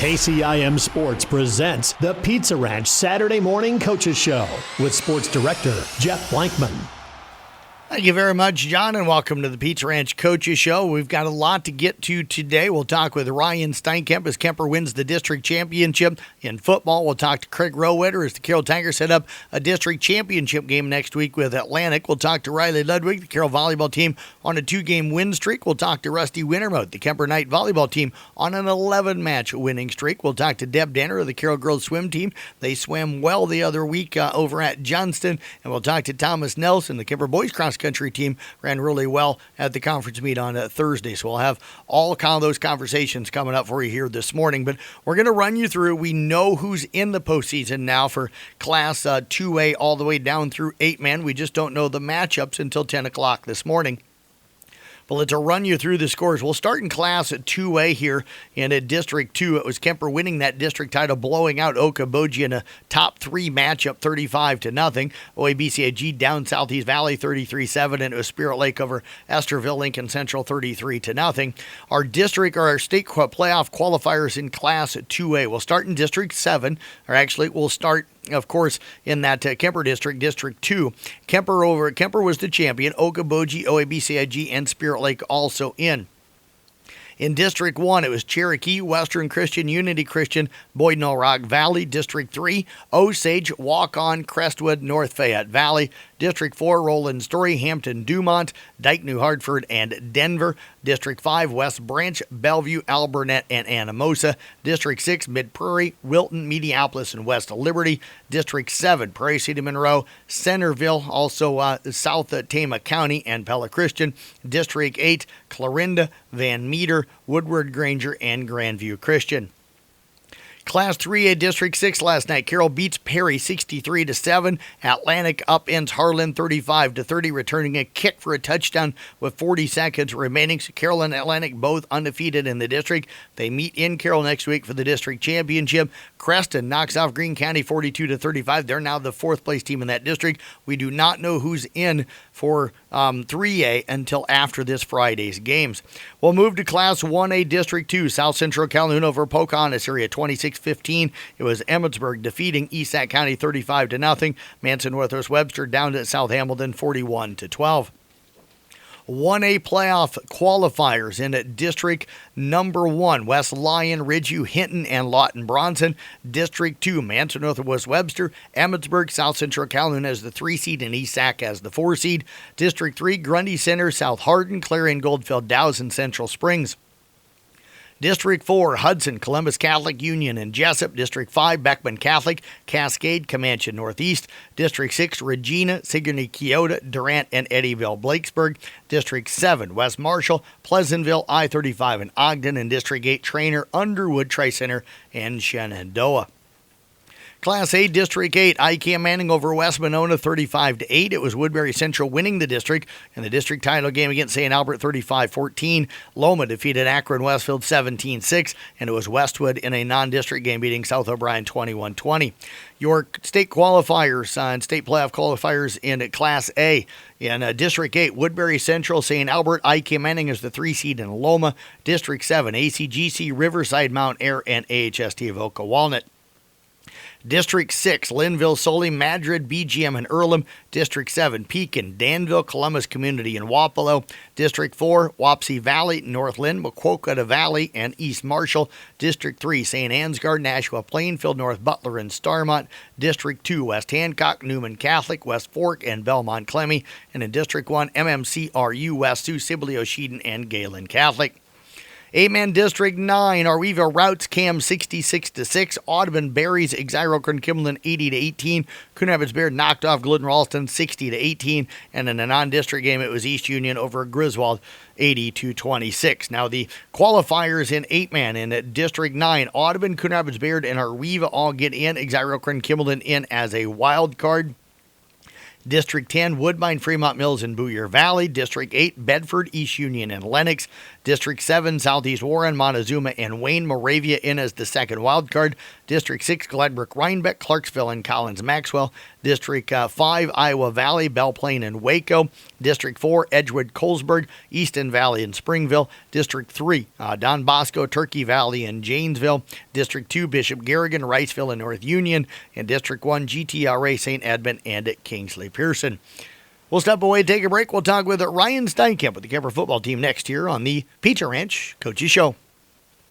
KCIM Sports presents the Pizza Ranch Saturday Morning Coaches Show with Sports Director Jeff Blankman. Thank you very much, John, and welcome to the Pizza Ranch Coaches Show. We've got a lot to get to today. We'll talk with Ryan Steinkamp as Kemper wins the district championship in football. We'll talk to Craig Rowetter as the Carroll Tigers set up a district championship game next week with Atlantic. We'll talk to Riley Ludwig, the Carroll volleyball team, on a 2-game win streak. We'll talk to Rusty Wintermote, the Kemper Knight volleyball team, on an 11-match winning streak. We'll talk to Deb Danner of the Carroll girls swim team. They swam well the other week over at Johnston. And we'll talk to Thomas Nelson, the Kemper boys cross country team, ran really well at the conference meet on Thursday. So we'll have all kind of those conversations coming up for you here this morning. But we're going to run you through. We know who's in the postseason now for Class 2A all the way down through 8-man. We just don't know the matchups until 10 o'clock this morning. But let's run you through the scores. We'll start in Class 2A here in District 2. It was Kemper winning that district title, blowing out Okoboji in a top 3 matchup, 35-0. OABCIG down Southeast Valley 33-7, and it was Spirit Lake over Esterville Lincoln Central 33-0. Our district or our state playoff qualifiers in Class 2A. We'll start in District 7, or actually we'll start, of course, in that Kemper district, District 2. Kemper was the champion. Okoboji, OABCIG, and Spirit Lake also in. In District 1, it was Cherokee, Western Christian, Unity Christian, Boyd Null Rock Valley. District 3, Osage, Walk-On, Crestwood, North Fayette Valley. District 4, Roland Story, Hampton, Dumont, Dike, New Hartford, and Denver. District 5, West Branch, Bellevue, Alburnett, and Anamosa. District 6, Mid-Prairie, Wilton, Mediapolis, and West Liberty. District 7, Prairie City, Monroe, Centerville, also South Tama County, and Pella Christian. District 8, Clarinda, Van Meter, Woodward, Granger, and Grandview Christian. Class 3A District 6 last night. Carroll beats Perry 63-7. Atlantic upends Harlan 35-30, returning a kick for a touchdown with 40 seconds remaining. So Carroll and Atlantic both undefeated in the district. They meet in Carroll next week for the district championship. Creston knocks off Greene County 42-35. They're now the 4th place team in that district. We do not know who's in for 3A until after this Friday's games. We'll move to Class 1A District 2. South Central Calhoun over Pocahontas area 26-15. It was Emmetsburg defeating East Sac County 35-0. Manson Northwest Webster down to South Hamilton 41-12. 1A playoff qualifiers in District number 1. West Lyon, Ridgeview, Hinton, and Lawton Bronson. District 2, Manson Northwest Webster, Emmetsburg, South Central Calhoun as the 3 seed, and East Sac as the 4 seed. District 3, Grundy Center, South Hardin, Clarion, Goldfield, Dow's, and Central Springs. District 4, Hudson, Columbus Catholic, Union, and Jessup. District 5, Beckman Catholic, Cascade, Comanche, Northeast. District 6, Regina, Sigourney, Keota, Durant, and Eddyville, Blakesburg. District 7, West Marshall, Pleasantville, I-35, and Ogden. And District 8, Trainer, Underwood, Tri-Center, and Shenandoah. Class A District 8, ICAM Manning over West Monona 35-8. It was Woodbury Central winning the district in the district title game against St. Albert 35-14. Loma defeated Akron Westfield 17-6, and it was Westwood in a non-district game beating South O'Brien 21-20. Your state qualifiers and state playoff qualifiers in Class A. In District 8, Woodbury Central, St. Albert, ICAM Manning is the 3 seed in Loma. District 7, ACGC, Riverside, Mount Air, and AHST of Oka Walnut. District 6, Linville, Sully, Madrid, BGM, and Earlham. District 7, Pekin, Danville, Columbus Community, and Wapello. District 4, Wapsie Valley, Northland, Maquoketa Valley, and East Marshall. District 3, St. Ansgar, Nashua, Plainfield, North Butler, and Starmont. District 2, West Hancock, Newman Catholic, West Fork, and Belmont Clemmy. And in District 1, MMCRU, West Sioux, Sibley, Oshedon, and Galen Catholic. 8-man District 9, Arweva Routes, Cam 66-6. Audubon Berries, Exiro Kimberlin 80-18. Coon Rapids Bear knocked off Glidden Ralston 60-18. And in a non-district game, it was East Union over Griswold 80-26. Now the qualifiers in 8-man in District 9, Audubon, Coon Rapids Bear, and Arweva all get in. Exiro Kimberlin in as a wild card. District 10, Woodbine, Fremont Mills, and Boyer Valley. District 8, Bedford, East Union, and Lenox. District 7, Southeast Warren, Montezuma, and Wayne. Moravia in as the second wild card. District 6, Glenbrook, Rhinebeck, Clarksville, and Collins Maxwell. District 5, Iowa Valley, Belle Plaine, and Waco. District 4, Edgewood, Colesburg, Easton Valley, and Springville. District 3, Don Bosco, Turkey Valley, and Janesville. District 2, Bishop Garrigan, Riceville, and North Union. And District 1, GTRA, St. Edmund, and Kingsley Pearson. We'll step away, take a break. We'll talk with Ryan Steinkamp with the Kemper football team next year on the Pizza Ranch Coaches Show.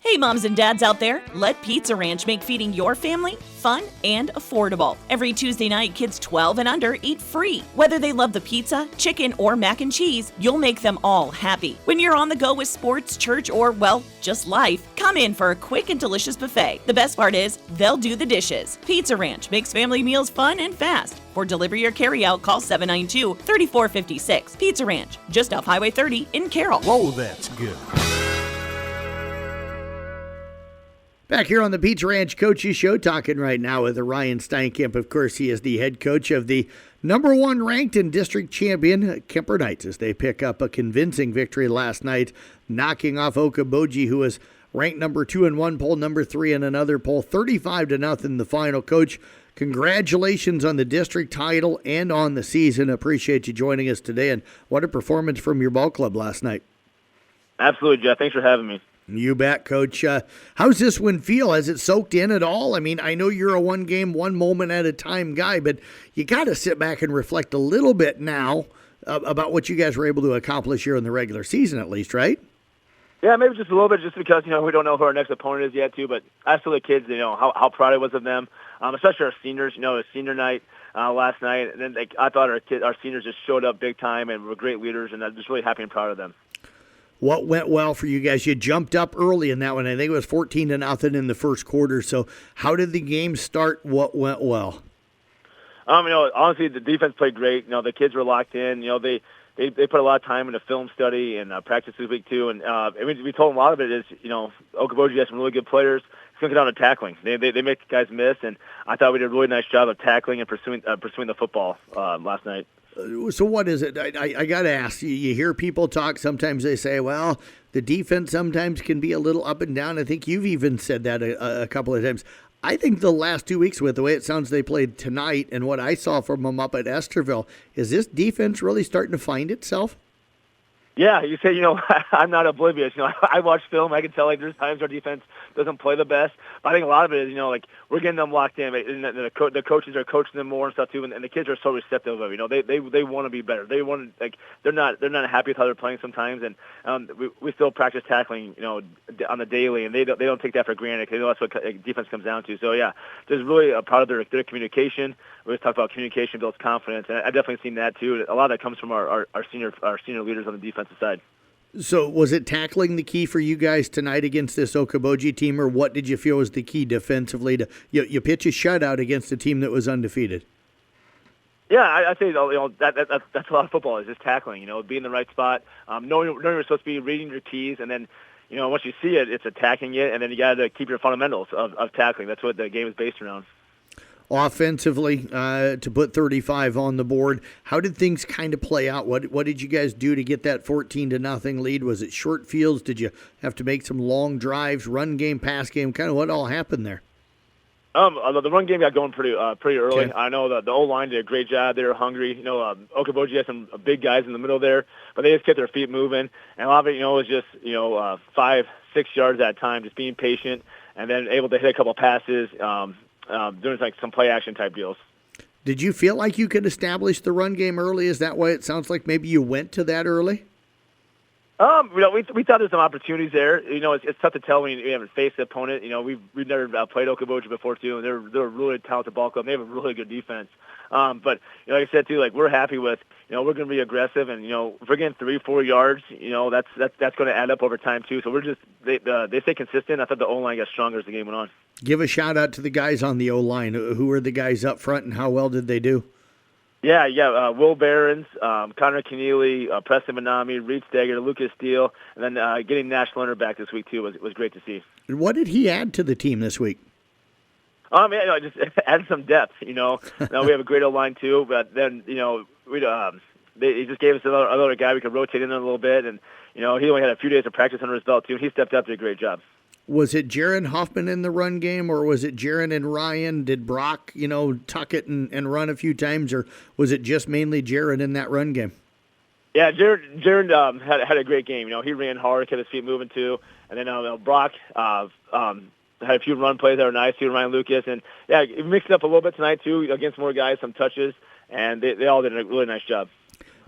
Hey moms and dads out there, let Pizza Ranch make feeding your family fun and affordable. Every Tuesday night, kids 12 and under eat free. Whether they love the pizza, chicken, or mac and cheese, you'll make them all happy. When you're on the go with sports, church, or, well, just life, come in for a quick and delicious buffet. The best part is, they'll do the dishes. Pizza Ranch makes family meals fun and fast. For delivery or carryout, call 792-3456. Pizza Ranch, just off Highway 30 in Carroll. Whoa, that's good. Back here on the Pizza Ranch Coaches Show, talking right now with Ryan Steinkamp. Of course, he is the head coach of the number one ranked and district champion Kemper Knights as they pick up a convincing victory last night, knocking off Okoboji, who was ranked number 2 in one poll, number 3 in another poll, 35-0 the final. Coach, congratulations on the district title and on the season. Appreciate you joining us today, and what a performance from your ball club last night. Absolutely, Jeff. Thanks for having me. You bet, Coach. How's this one feel? Has it soaked in at all? I mean, I know you're a one game, one moment at a time guy, but you got to sit back and reflect a little bit now about what you guys were able to accomplish here in the regular season, at least, right? Yeah, maybe just a little bit, just because we don't know who our next opponent is yet, too. But as to the kids, how proud I was of them, especially our seniors. It was senior night last night, and then I thought our seniors just showed up big time and were great leaders, and I'm just really happy and proud of them. What went well for you guys? You jumped up early in that one. I think it was 14-0 in the first quarter. So how did the game start? What went well? Honestly, the defense played great. The kids were locked in. They put a lot of time into film study and practice this week too. And we told them a lot of it is, Okoboji has some really good players. It's going to get down to tackling. They make guys miss, and I thought we did a really nice job of tackling and pursuing the football last night. So what is it? I got to ask. You hear people talk. Sometimes they say, well, the defense sometimes can be a little up and down. I think you've even said that a couple of times. I think the last 2 weeks, with the way it sounds they played tonight and what I saw from them up at Esterville, is this defense really starting to find itself? Yeah, you say, I'm not oblivious. I watch film. I can tell, there's times our defense doesn't play the best. But I think a lot of it is, we're getting them locked in. And the coaches are coaching them more and stuff, too. And the kids are so receptive of it. They want to be better. They want to, they're not happy with how they're playing sometimes. And we still practice tackling, on the daily. And they don't take that for granted. They know that's what defense comes down to. So, yeah, just really proud of their communication. We always talk about communication builds confidence. And I've definitely seen that, too. A lot of that comes from our senior leaders on the defensive side. So was it tackling the key for you guys tonight against this Okoboji team, or what did you feel was the key defensively? You pitch a shutout against a team that was undefeated. Yeah, I say that's a lot of football is just tackling. Be in the right spot, knowing you're supposed to be, reading your keys, and then once you see it, it's attacking it, and then you got to keep your fundamentals of tackling. That's what the game is based around. Offensively, to put 35 on the board, how did things kind of play out? What did you guys do to get that 14-0 lead? Was it short fields? Did you have to make some long drives, run game, pass game? Kind of what all happened there? The run game got going pretty early. Okay. I know the O-line did a great job. They were hungry. Okoboji had some big guys in the middle there, but they just kept their feet moving. And a lot of it, was just 5-6 yards at a time, just being patient, and then able to hit a couple passes. Doing some play action type deals. Did you feel like you could establish the run game early? Is that why it sounds like maybe you went to that early? We thought there's some opportunities there. It's tough to tell when you haven't faced the opponent. We've never played Okoboji before too, and they're a really talented ball club. They have a really good defense. But like I said too, we're happy with we're going to be aggressive, and if we're getting 3-4 yards, that's going to add up over time too. So we're just they stay consistent. I thought the O-line got stronger as the game went on. Give a shout out to the guys on the O-line. Who are the guys up front, and how well did they do? Yeah. Will Behrens, Connor Keneally, Preston Manami, Reed Steger, Lucas Steele, and then getting Nash Lerner back this week too was great to see. And what did he add to the team this week? Yeah, just add some depth. Now we have a great O-line too, but then he just gave us another guy we could rotate in a little bit, and he only had a few days of practice under his belt too. He stepped up, did a great job. Was it Jaron Hoffman in the run game, or was it Jaron and Ryan? Did Brock, tuck it and run a few times, or was it just mainly Jaron in that run game? Yeah, Jaron had a great game. He ran hard, kept his feet moving too, and then Brock had a few run plays that were nice too, Ryan Lucas, and yeah, he mixed it up a little bit tonight too against more guys, some touches, and they all did a really nice job.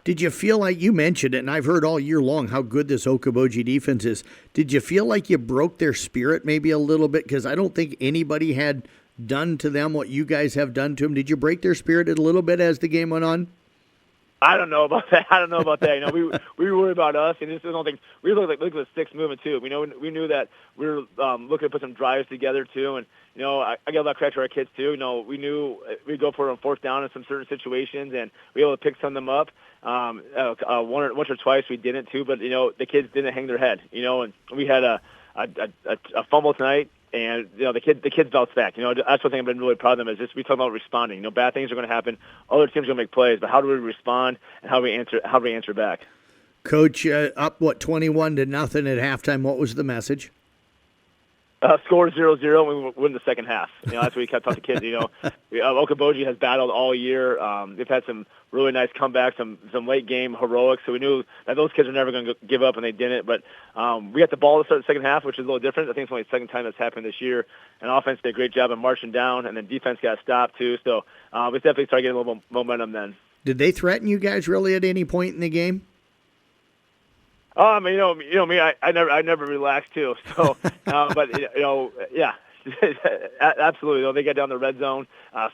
Did you feel like, you mentioned it, and I've heard all year long how good this Okoboji defense is. Did you feel like you broke their spirit maybe a little bit? Because I don't think anybody had done to them what you guys have done to them. Did you break their spirit a little bit as the game went on? I don't know about that. We were worried about us, and just don't think we looked at the sticks moving too. We knew that we were looking to put some drives together too, and I give a lot of credit to our kids too. We knew we'd go for it on fourth down in some certain situations, and we were able to pick some of them up. Once or twice we didn't too, but the kids didn't hang their head. And we had a fumble tonight. And the kids bounced back. That's one thing I've been really proud of them is just we talk about responding. Bad things are going to happen. Other teams are going to make plays, but how do we respond and how do we answer back? Coach, up 21-0 at halftime. What was the message? Score 0-0 and we win the second half. That's what we kept talking to kids. Okoboji has battled all year. They've had some really nice comebacks, some late game heroics. So we knew that those kids are never going to give up, and they didn't. But we got the ball to start the second half, which is a little different. I think it's only the second time that's happened this year. And offense did a great job of marching down, and then defense got stopped too. So we definitely started getting a little momentum then. Did they threaten you guys really at any point in the game? Me, I never relaxed too. So, yeah, absolutely. They got down the red zone.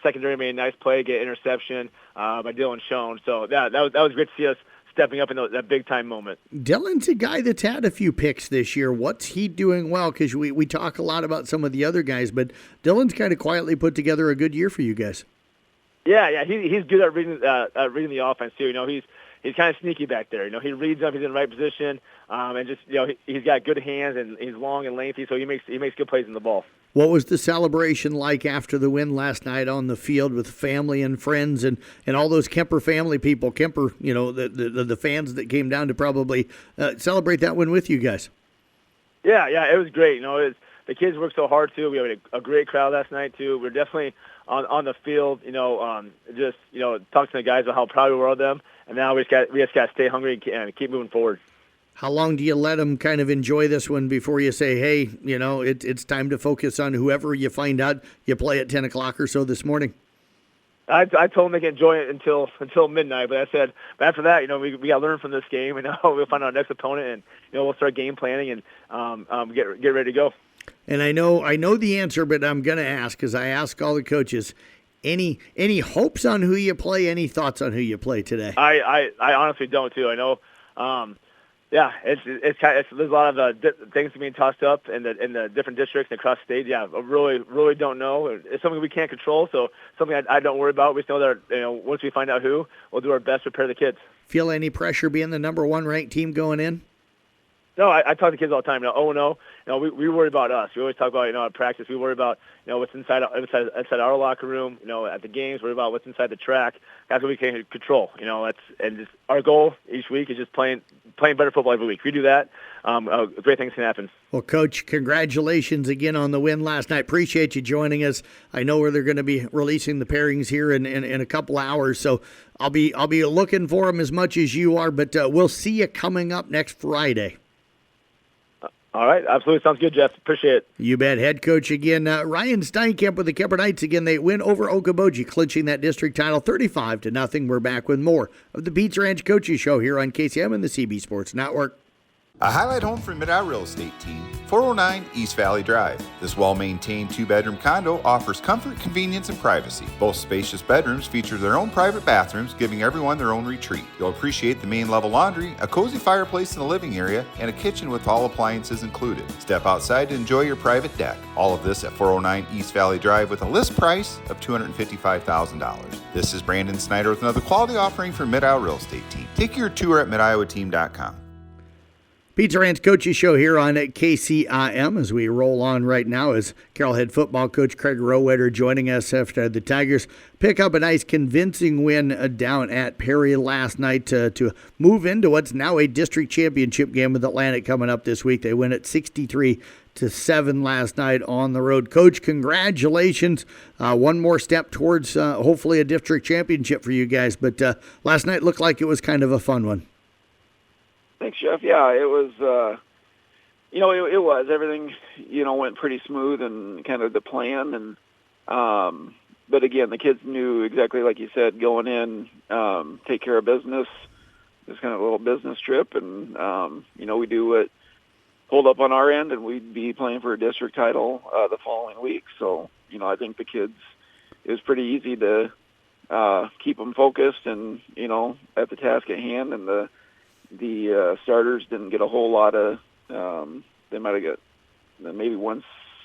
Secondary made a nice play, get interception by Dylan Schoen. So that was great to see us stepping up in that big time moment. Dylan's a guy that's had a few picks this year. What's he doing well? Because we talk a lot about some of the other guys, but Dylan's kind of quietly put together a good year for you guys. Yeah, he's good at reading the offense too. He's kind of sneaky back there. He reads up, he's in the right position, and just he's got good hands and he's long and lengthy, so he makes good plays in the ball. What was the celebration like after the win last night on the field with family and friends and all those Kemper family people? Kemper, the fans that came down to probably celebrate that win with you guys. Yeah, it was great. The kids worked so hard too. We had a great crowd last night too. We're definitely on the field, talking to the guys about how proud we were of them. And now we just got to stay hungry and keep moving forward. How long do you let them kind of enjoy this one before you say, hey, it's time to focus on whoever you find out you play at 10 o'clock or so this morning? I told them they can enjoy it until midnight, but I said, but after that, we got to learn from this game, and we'll find our next opponent, and we'll start game planning and get ready to go. And I know the answer, but I'm going to ask because I ask all the coaches. Any hopes on who you play? Any thoughts on who you play today? I honestly don't too. I know, there's a lot of things being tossed up in the different districts and across the state. Yeah, I really don't know. It's something we can't control, so something I don't worry about. We just know that once we find out who, we'll do our best to prepare the kids. Feel any pressure being the number one ranked team going in? No, I talk to kids all the time. 0-0. We worry about us. We always talk about at practice. We worry about what's inside our locker room. At the games, worry about what's inside the track. That's what we can control. Our goal each week is just playing better football every week. If we do that, great things can happen. Well, Coach, congratulations again on the win last night. Appreciate you joining us. I know where they're going to be releasing the pairings here in a couple hours, so I'll be looking for them as much as you are. But we'll see you coming up next Friday. All right, absolutely. Sounds good, Jeff. Appreciate it. You bet. Head coach again, Ryan Steinkamp with the Kemper Knights. Again, they win over Okoboji, clinching that district title 35-0. We're back with more of the Pizza Ranch Coaches Show here on KCM and the CB Sports Network. A highlight home for Mid-Iowa Real Estate Team, 409 East Valley Drive. This well-maintained two-bedroom condo offers comfort, convenience, and privacy. Both spacious bedrooms feature their own private bathrooms, giving everyone their own retreat. You'll appreciate the main-level laundry, a cozy fireplace in the living area, and a kitchen with all appliances included. Step outside to enjoy your private deck. All of this at 409 East Valley Drive with a list price of $255,000. This is Brandon Snyder with another quality offering for Mid-Iowa Real Estate Team. Take your tour at midiowateam.com. Pizza Ranch Coaches Show here on KCIM as we roll on right now as Carroll head football coach Craig Rowetter joining us after the Tigers pick up a nice convincing win down at Perry last night to move into what's now a district championship game with Atlantic coming up this week. They win at 63-7 last night on the road. Coach, congratulations. One more step towards hopefully a district championship for you guys, but last night looked like it was kind of a fun one. Thanks, Jeff. Yeah, it was, it was. Everything, went pretty smooth and kind of the plan. And but again, the kids knew exactly, like you said, going in, take care of business. It's kind of a little business trip. And, we do what hold up on our end, and we'd be playing for a district title the following week. So, I think the kids, it was pretty easy to keep them focused and, at the task at hand. And the starters didn't get a whole lot of they might have got maybe one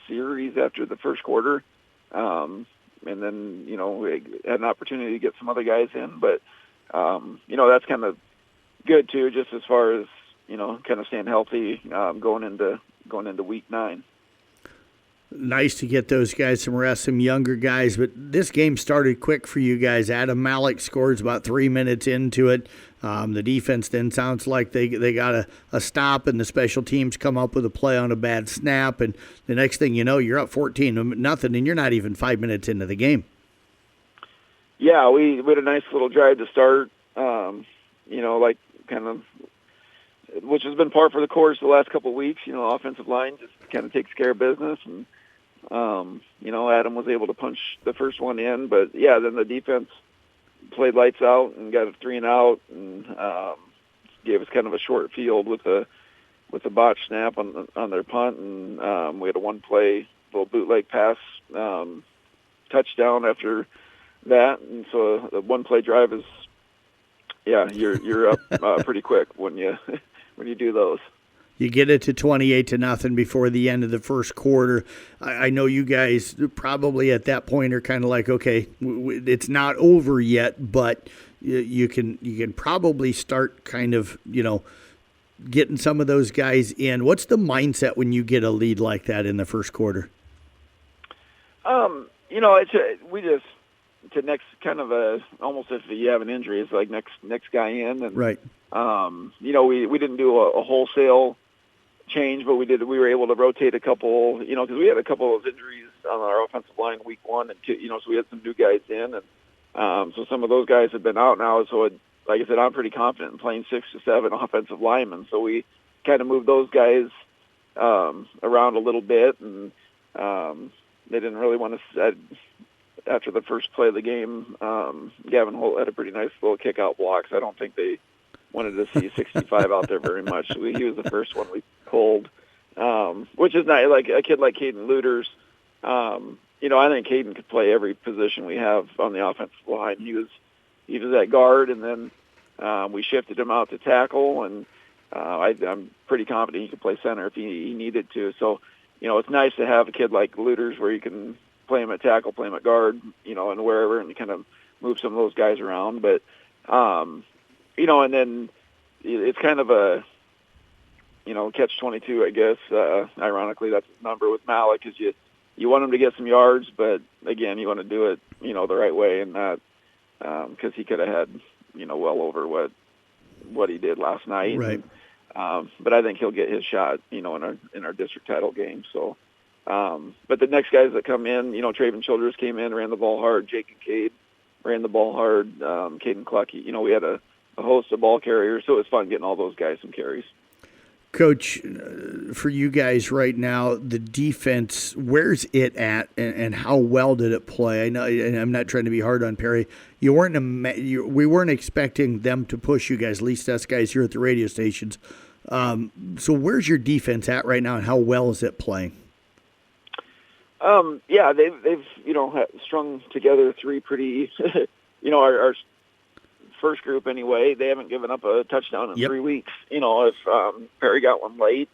series after the first quarter, and then we had an opportunity to get some other guys in, but that's kind of good too, just as far as kind of staying healthy going into week 9. Nice to get those guys some rest, some younger guys, but this game started quick for you guys. Adam Malik scores about 3 minutes into it. The defense then sounds like they got a stop, and the special teams come up with a play on a bad snap, and the next thing you know, you're up 14-0, and you're not even 5 minutes into the game. Yeah, we had a nice little drive to start, which has been par for the course the last couple of weeks. Offensive line just kind of takes care of business, and Adam was able to punch the first one in, but yeah, then the defense played lights out and got a 3-and-out, and gave us kind of a short field with a botch snap on their punt, and we had a one-play little bootleg pass touchdown after that, and so the one-play drive is, you're up pretty quick when you when you do those. You get it to 28-0 before the end of the first quarter. I know you guys probably at that point are kind of like, okay, it's not over yet, but you can probably start kind of, getting some of those guys in. What's the mindset when you get a lead like that in the first quarter? To next kind of almost if you have an injury, it's like next guy in, and right. We didn't do a wholesale change, but we were able to rotate a couple, because we had a couple of injuries on our offensive line week 1 and 2, so we had some new guys in, and so some of those guys have been out now. So like I said, I'm pretty confident in playing 6 to 7 offensive linemen. So we kind of moved those guys around a little bit, and they didn't really want to. After the first play of the game, Gavin Holt had a pretty nice little kick-out block, so I don't think they wanted to see 65 out there very much. He was the first one we pulled, which is not like a kid like Caden Luters. I think Caden could play every position we have on the offensive line. He was at guard, and then we shifted him out to tackle, and I'm pretty confident he could play center if he needed to. So, it's nice to have a kid like Luters where you can play him at tackle, play him at guard, and wherever, and kind of move some of those guys around. But, and then it's kind of a, catch-22, I guess. Ironically, that's his number with Malik, is you want him to get some yards, but again, you want to do it, the right way, and not because he could have had, well over what he did last night. Right. And, but I think he'll get his shot, in our district title game. So, but the next guys that come in, Traven Childress came in, ran the ball hard. Jake and Cade ran the ball hard. Caden Clucky, we had a host of ball carriers, so it was fun getting all those guys some carries. Coach, for you guys right now, the defense, where's it at, and how well did it play? I know, and I'm not trying to be hard on Perry. We weren't expecting them to push you guys, at least us guys here at the radio stations. So where's your defense at right now, and how well is it playing? They've strung together 3 pretty, our first group anyway. They haven't given up a touchdown in 3 weeks. If Perry got one late,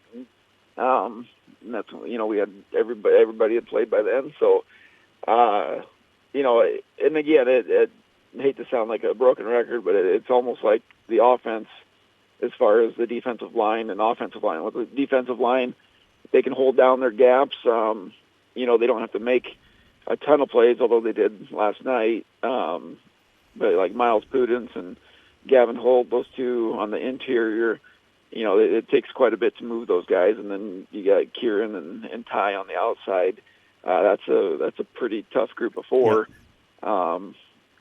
and that's we had everybody had played by then. So, and again, I hate to sound like a broken record, but it's almost like the offense as far as the defensive line and offensive line. With the defensive line, they can hold down their gaps. They don't have to make a ton of plays, although they did last night. But like Miles Pudence and Gavin Holt, those two on the interior, it takes quite a bit to move those guys. And then you got Kieran and Ty on the outside. That's a pretty tough group of four. Yep.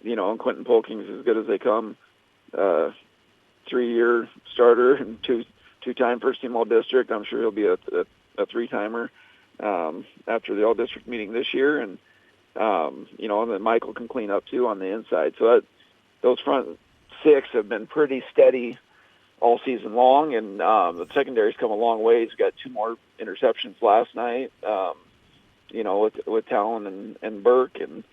And Quentin Polking's as good as they come. 3-year starter and two-time first-team All-District. I'm sure he'll be a three-timer after the All-District meeting this year. And and then Michael can clean up too on the inside. So those front six have been pretty steady all season long, and the secondary's come a long ways. Got 2 more interceptions last night, with Talon and Burke, and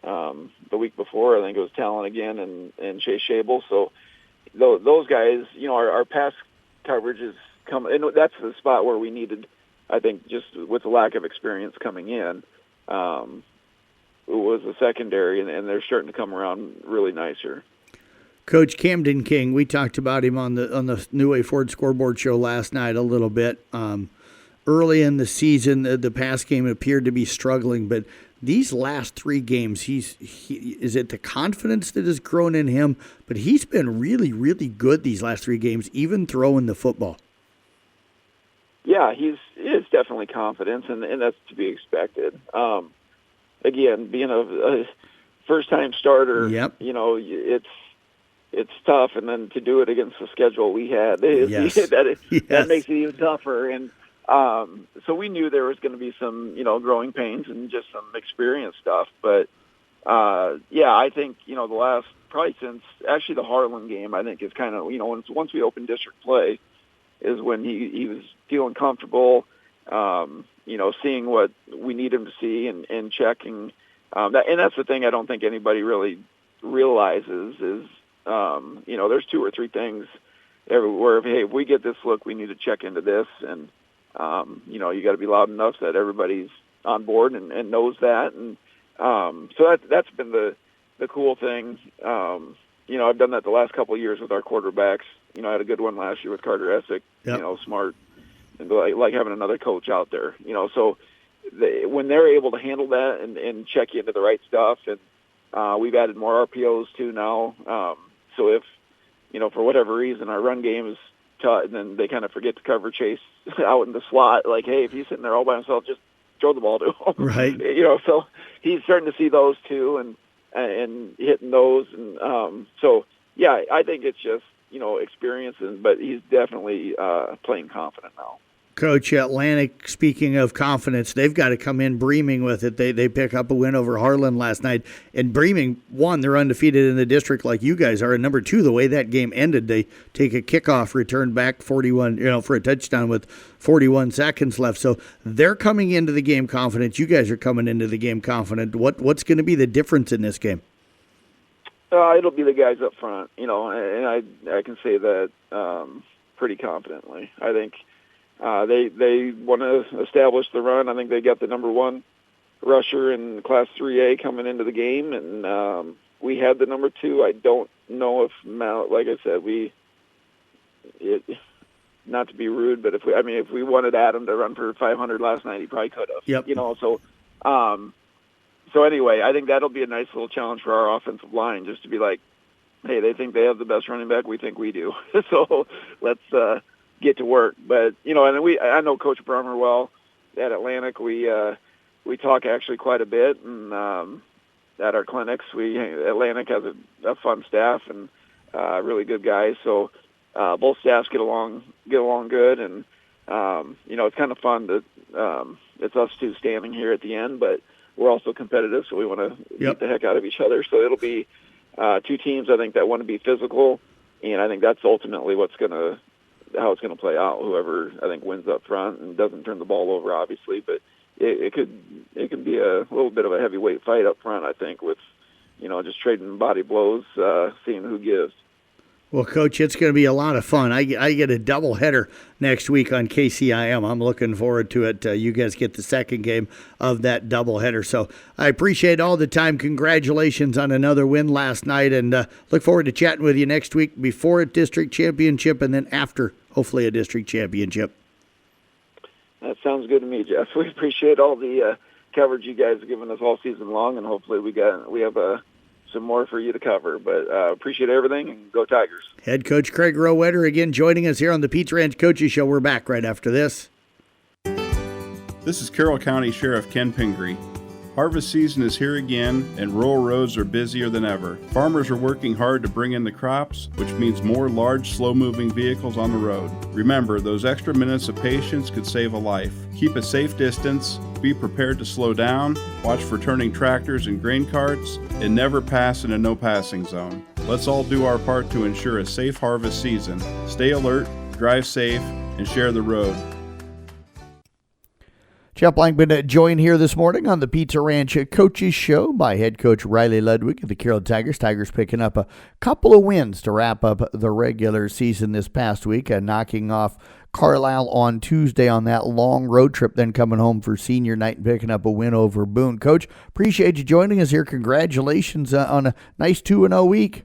the week before I think it was Talon again and Chase Shable. So those guys, our pass coverage is come, and that's the spot where we needed, I think, just with the lack of experience coming in. It was the secondary, and they're starting to come around really nice here. Coach Camden King, we talked about him on the New Way Ford Scoreboard show last night a little bit. Early in the season, the pass game appeared to be struggling, but these last 3 games, is it the confidence that has grown in him? But he's been really, really good these last 3 games, even throwing the football. Yeah, it's definitely confidence, and that's to be expected. Again, being a first-time starter, yep. It's tough, and then to do it against the schedule we had, that makes it even tougher. And so we knew there was going to be some, growing pains and just some experience stuff. But I think the last probably since actually the Harlan game, I think is kind of once we opened district play, is when he was feeling comfortable. Seeing what we need him to see and checking that. And that's the thing I don't think anybody really realizes is, there's 2 or 3 things everywhere. Hey, if we get this look, we need to check into this. And, you got to be loud enough that everybody's on board and knows that. And so that's been the cool thing. I've done that the last couple of years with our quarterbacks. I had a good one last year with Carter Essick, yep. Smart. And like having another coach out there, so when they're able to handle that and check you into the right stuff, and we've added more RPOs too now. So if, for whatever reason our run game is tough, then they kind of forget to cover Chase out in the slot. Like, hey, if he's sitting there all by himself, just throw the ball to him. Right. So he's starting to see those too and hitting those. And I think it's just, experience, but he's definitely playing confident now. Coach, Atlantic, speaking of confidence, they've got to come in breaming with it. They pick up a win over Harlan last night. And breaming, 1, they're undefeated in the district like you guys are. And number 2, the way that game ended, they take a kickoff, return back 41, for a touchdown with 41 seconds left. So they're coming into the game confident. You guys are coming into the game confident. What's going to be the difference in this game? It'll be the guys up front, and I can say that pretty confidently. I think they want to establish the run. I think they got the number 1 rusher in Class 3A coming into the game, and we had the number 2. I don't know if like I said, not to be rude, but if we wanted Adam to run for 500 last night, he probably could have. Yep. So anyway, I think that'll be a nice little challenge for our offensive line, just to be like, hey, they think they have the best running back. We think we do. So let's get to work. But, and I know Coach Brummer well at Atlantic. We talk actually quite a bit. And at our clinics, Atlantic has a fun staff and really good guys. So both staffs get along good. And, it's kind of fun that it's us 2 standing here at the end, but we're also competitive, so we want to beat the heck out of each other. So it'll be 2 teams, I think, that want to be physical, and I think that's ultimately how it's going to play out. Whoever, I think, wins up front and doesn't turn the ball over, obviously, but it could be a little bit of a heavyweight fight up front, I think, with, just trading body blows, seeing who gives. Well, Coach, it's going to be a lot of fun. I get a doubleheader next week on KCIM. I'm looking forward to it. You guys get the second game of that doubleheader. So I appreciate all the time. Congratulations on another win last night, and look forward to chatting with you next week before a district championship and then after, hopefully, a district championship. That sounds good to me, Jeff. We appreciate all the coverage you guys have given us all season long, and hopefully we have some more for you to cover. But appreciate everything, and go Tigers. Head coach Craig Rowetter again joining us here on the Pizza Ranch Coaches Show. We're back right after this. This is Carroll County Sheriff Ken Pingree. Harvest season is here again, and rural roads are busier than ever. Farmers are working hard to bring in the crops, which means more large, slow-moving vehicles on the road. Remember, those extra minutes of patience could save a life. Keep a safe distance, be prepared to slow down, watch for turning tractors and grain carts, and never pass in a no-passing zone. Let's all do our part to ensure a safe harvest season. Stay alert, drive safe, and share the road. Jeff Blankman joined here this morning on the Pizza Ranch Coaches Show by head coach Riley Ludwig of the Carroll Tigers. Tigers picking up a couple of wins to wrap up the regular season this past week, knocking off Carlisle on Tuesday on that long road trip, then coming home for senior night and picking up a win over Boone. Coach, appreciate you joining us here. Congratulations on a nice 2-0 week.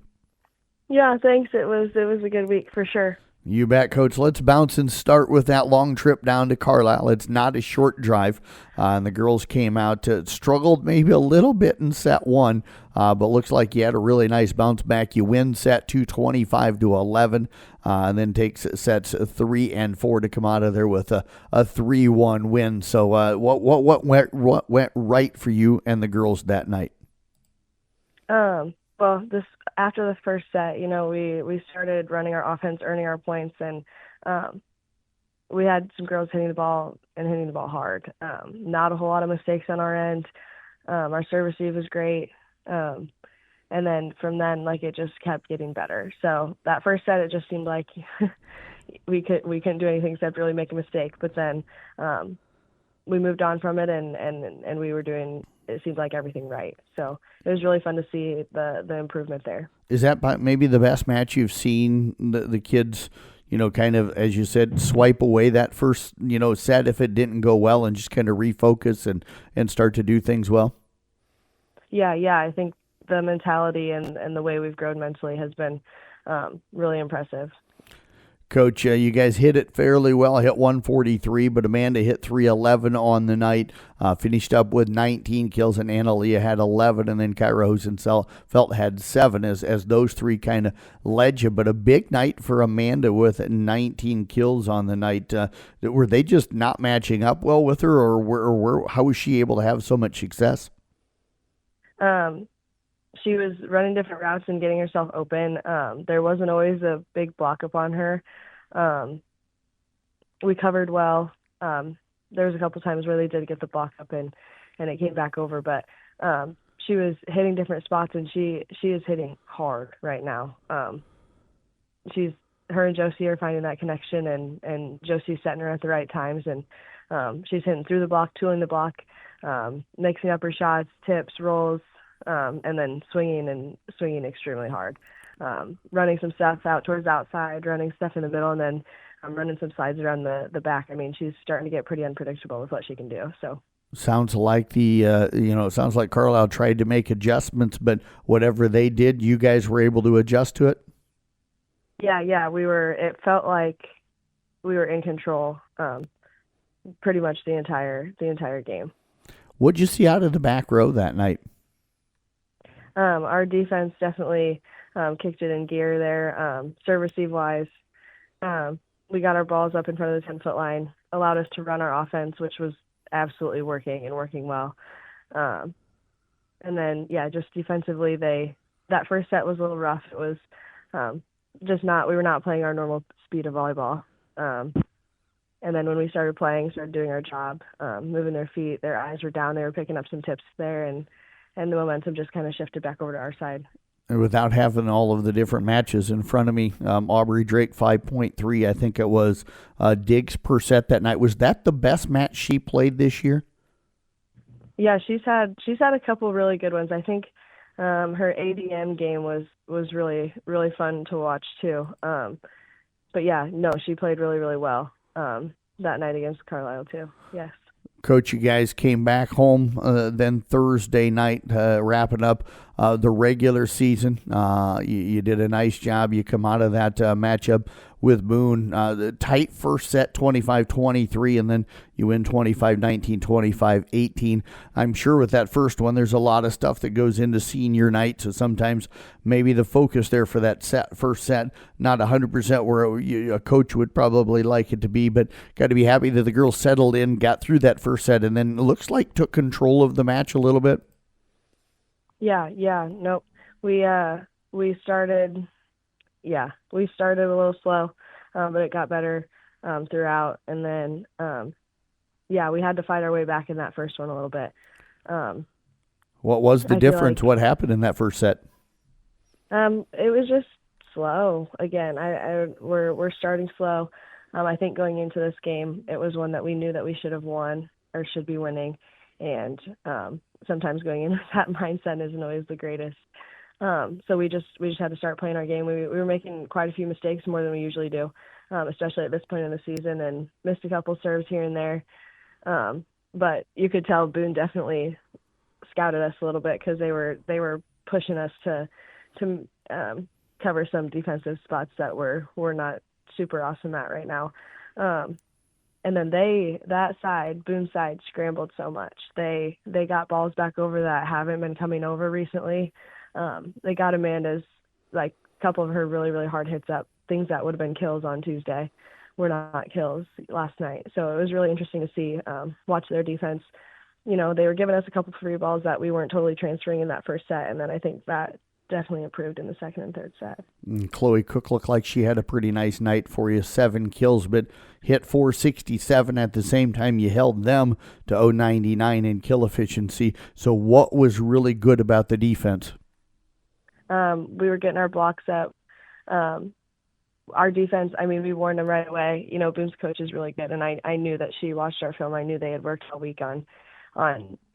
Yeah, thanks. It was a good week for sure. You bet, Coach. Let's bounce and start with that long trip down to Carlisle. It's not a short drive, and the girls came out, struggled maybe a little bit in set one, but looks like you had a really nice bounce back. You win set 2, 25-11, and then take sets 3 and 4 to come out of there with a 3-1 win. So what went right for you and the girls that night? Well, after the first set, we started running our offense, earning our points, and we had some girls hitting the ball hard. Not a whole lot of mistakes on our end. Our service receive was great. And then from then, it just kept getting better. So that first set, it just seemed like we couldn't do anything except really make a mistake. But then we moved on from it, and we were doing, it seemed like, everything right. So it was really fun to see the improvement there. Is that maybe the best match you've seen the kids, kind of, as you said, swipe away that first, set if it didn't go well and just kind of refocus and start to do things well? Yeah. I think the mentality and the way we've grown mentally has been really impressive. Coach, you guys hit it fairly well. I hit 143, but Amanda hit 311 on the night, finished up with 19 kills, and Analia had 11, and then Kyra Hosenfeld had 7 as those three kind of led you. But a big night for Amanda with 19 kills on the night. Were they just not matching up well with her, or how was she able to have so much success? She was running different routes and getting herself open. There wasn't always a big block up on her. We covered well. There was a couple times where they did get the block up and it came back over, but she was hitting different spots, and she is hitting hard right now. Her and Josie are finding that connection, and Josie's setting her at the right times, and she's hitting through the block, tooling the block, mixing up her shots, tips, rolls, and then swinging extremely hard. Running some stuff out towards the outside, running stuff in the middle, and then running some slides around the back. I mean, she's starting to get pretty unpredictable with what she can do. So sounds like it sounds like Carlisle tried to make adjustments, but whatever they did, you guys were able to adjust to it. Yeah, we were. It felt like we were in control, pretty much the entire game. What'd you see out of the back row that night? Our defense definitely kicked it in gear there. Serve receive wise, we got our balls up in front of the 10-foot line, allowed us to run our offense, which was absolutely working well. And then, just defensively, that first set was a little rough. It was we were not playing our normal speed of volleyball. And then when we started doing our job, moving their feet, their eyes were down, they were picking up some tips there, and the momentum just kind of shifted back over to our side. And without having all of the different matches in front of me, Aubrey Drake 5.3, I think it was, digs per set that night. Was that the best match she played this year? Yeah, she's had a couple really good ones. I think Her ADM game was really, really fun to watch too. But yeah, no, she played really, really well that night against Carlisle too. Yes. Coach, you guys came back home then Thursday night, wrapping up the regular season. You did a nice job. You come out of that matchup with Boone. The tight first set, 25-23, and then you win 25-19, 25-18. I'm sure with that first one, there's a lot of stuff that goes into senior night, so sometimes maybe the focus there for that first set, not 100% where a coach would probably like it to be, but got to be happy that the girls settled in, got through that first set, and then it looks like took control of the match a little bit. Yeah, nope. We started a little slow, but it got better throughout. And then, we had to fight our way back in that first one a little bit. What was the difference? What happened in that first set? It was just slow. Again, we're starting slow. I think going into this game, it was one that we knew that we should have won or should be winning. And sometimes going into that mindset isn't always the greatest. So we just had to start playing our game. We were making quite a few mistakes, more than we usually do, especially at this point in the season, and missed a couple serves here and there. But you could tell Boone definitely scouted us a little bit because they were pushing us to cover some defensive spots that we're not super awesome at right now. And then Boone side scrambled so much. They got balls back over that haven't been coming over recently. They got Amanda's, like, a couple of her really, really hard hits up. Things that would have been kills on Tuesday were not kills last night. So it was really interesting to see, watch their defense. You know, they were giving us a couple free balls that we weren't totally transferring in that first set. And then I think that definitely improved in the second and third set. Chloe Cook looked like she had a pretty nice night for you, 7 kills, but hit 467 at the same time you held them to 099 in kill efficiency. So what was really good about the defense? We were getting our blocks up. Our defense, I mean, we warned them right away. You know, Boone's coach is really good, and I knew that she watched our film. I knew they had worked all week on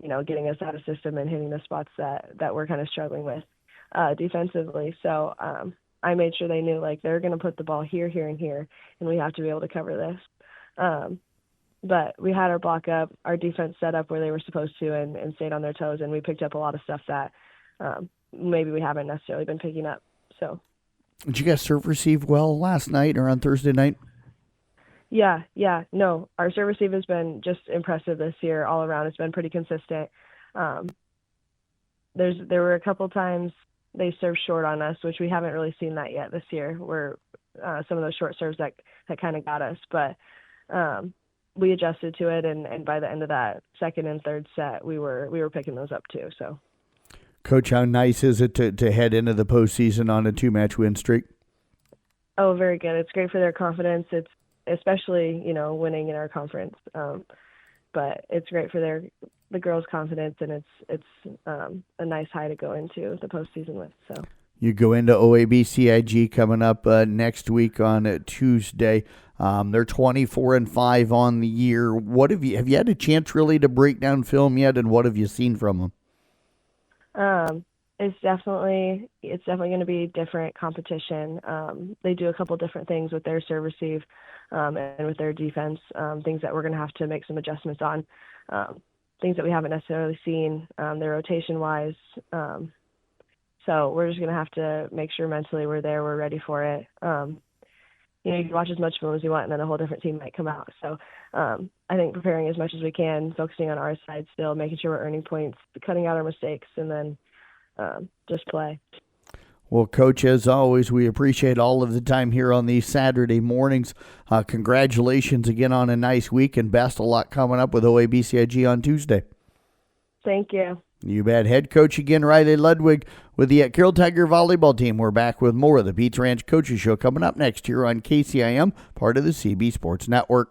you know, getting us out of system and hitting the spots that we're kind of struggling with defensively. So I made sure they knew, like, they're going to put the ball here, here, and here, and we have to be able to cover this. But we had our block up, our defense set up where they were supposed to, and stayed on their toes, and we picked up a lot of stuff that maybe we haven't necessarily been picking up. So, did you guys serve receive well last night or on Thursday night? Yeah. No, our serve receive has been just impressive this year all around. It's been pretty consistent. There were a couple times they served short on us, which we haven't really seen that yet this year, where some of those short serves that kind of got us. But we adjusted to it, and by the end of that second and third set, we were picking those up too. So, Coach, how nice is it to head into the postseason on a 2-match win streak? Oh, very good. It's great for their confidence. It's especially, you know, winning in our conference. But it's great for the girls' confidence, and it's a nice high to go into the postseason with. So you go into OAB-CIG coming up next week on Tuesday. They're 24-5 on the year. What have you had a chance really to break down film yet, and what have you seen from them? It's definitely going to be different competition. They do a couple different things with their serve receive and with their defense, things that we're going to have to make some adjustments on, things that we haven't necessarily seen, their rotation wise. So we're just going to have to make sure mentally we're there, we're ready for it. You know, you can watch as much film as you want, and then a whole different team might come out. So I think preparing as much as we can, focusing on our side still, making sure we're earning points, cutting out our mistakes, and then just play. Well, Coach, as always, we appreciate all of the time here on these Saturday mornings. Congratulations again on a nice week, and best of luck coming up with OAB-CIG on Tuesday. Thank you. You bet. Head coach again, Riley Ludwig, with the Carroll Tiger volleyball team. We're back with more of the Pizza Ranch Coaches Show coming up next here on KCIM, part of the CB Sports Network.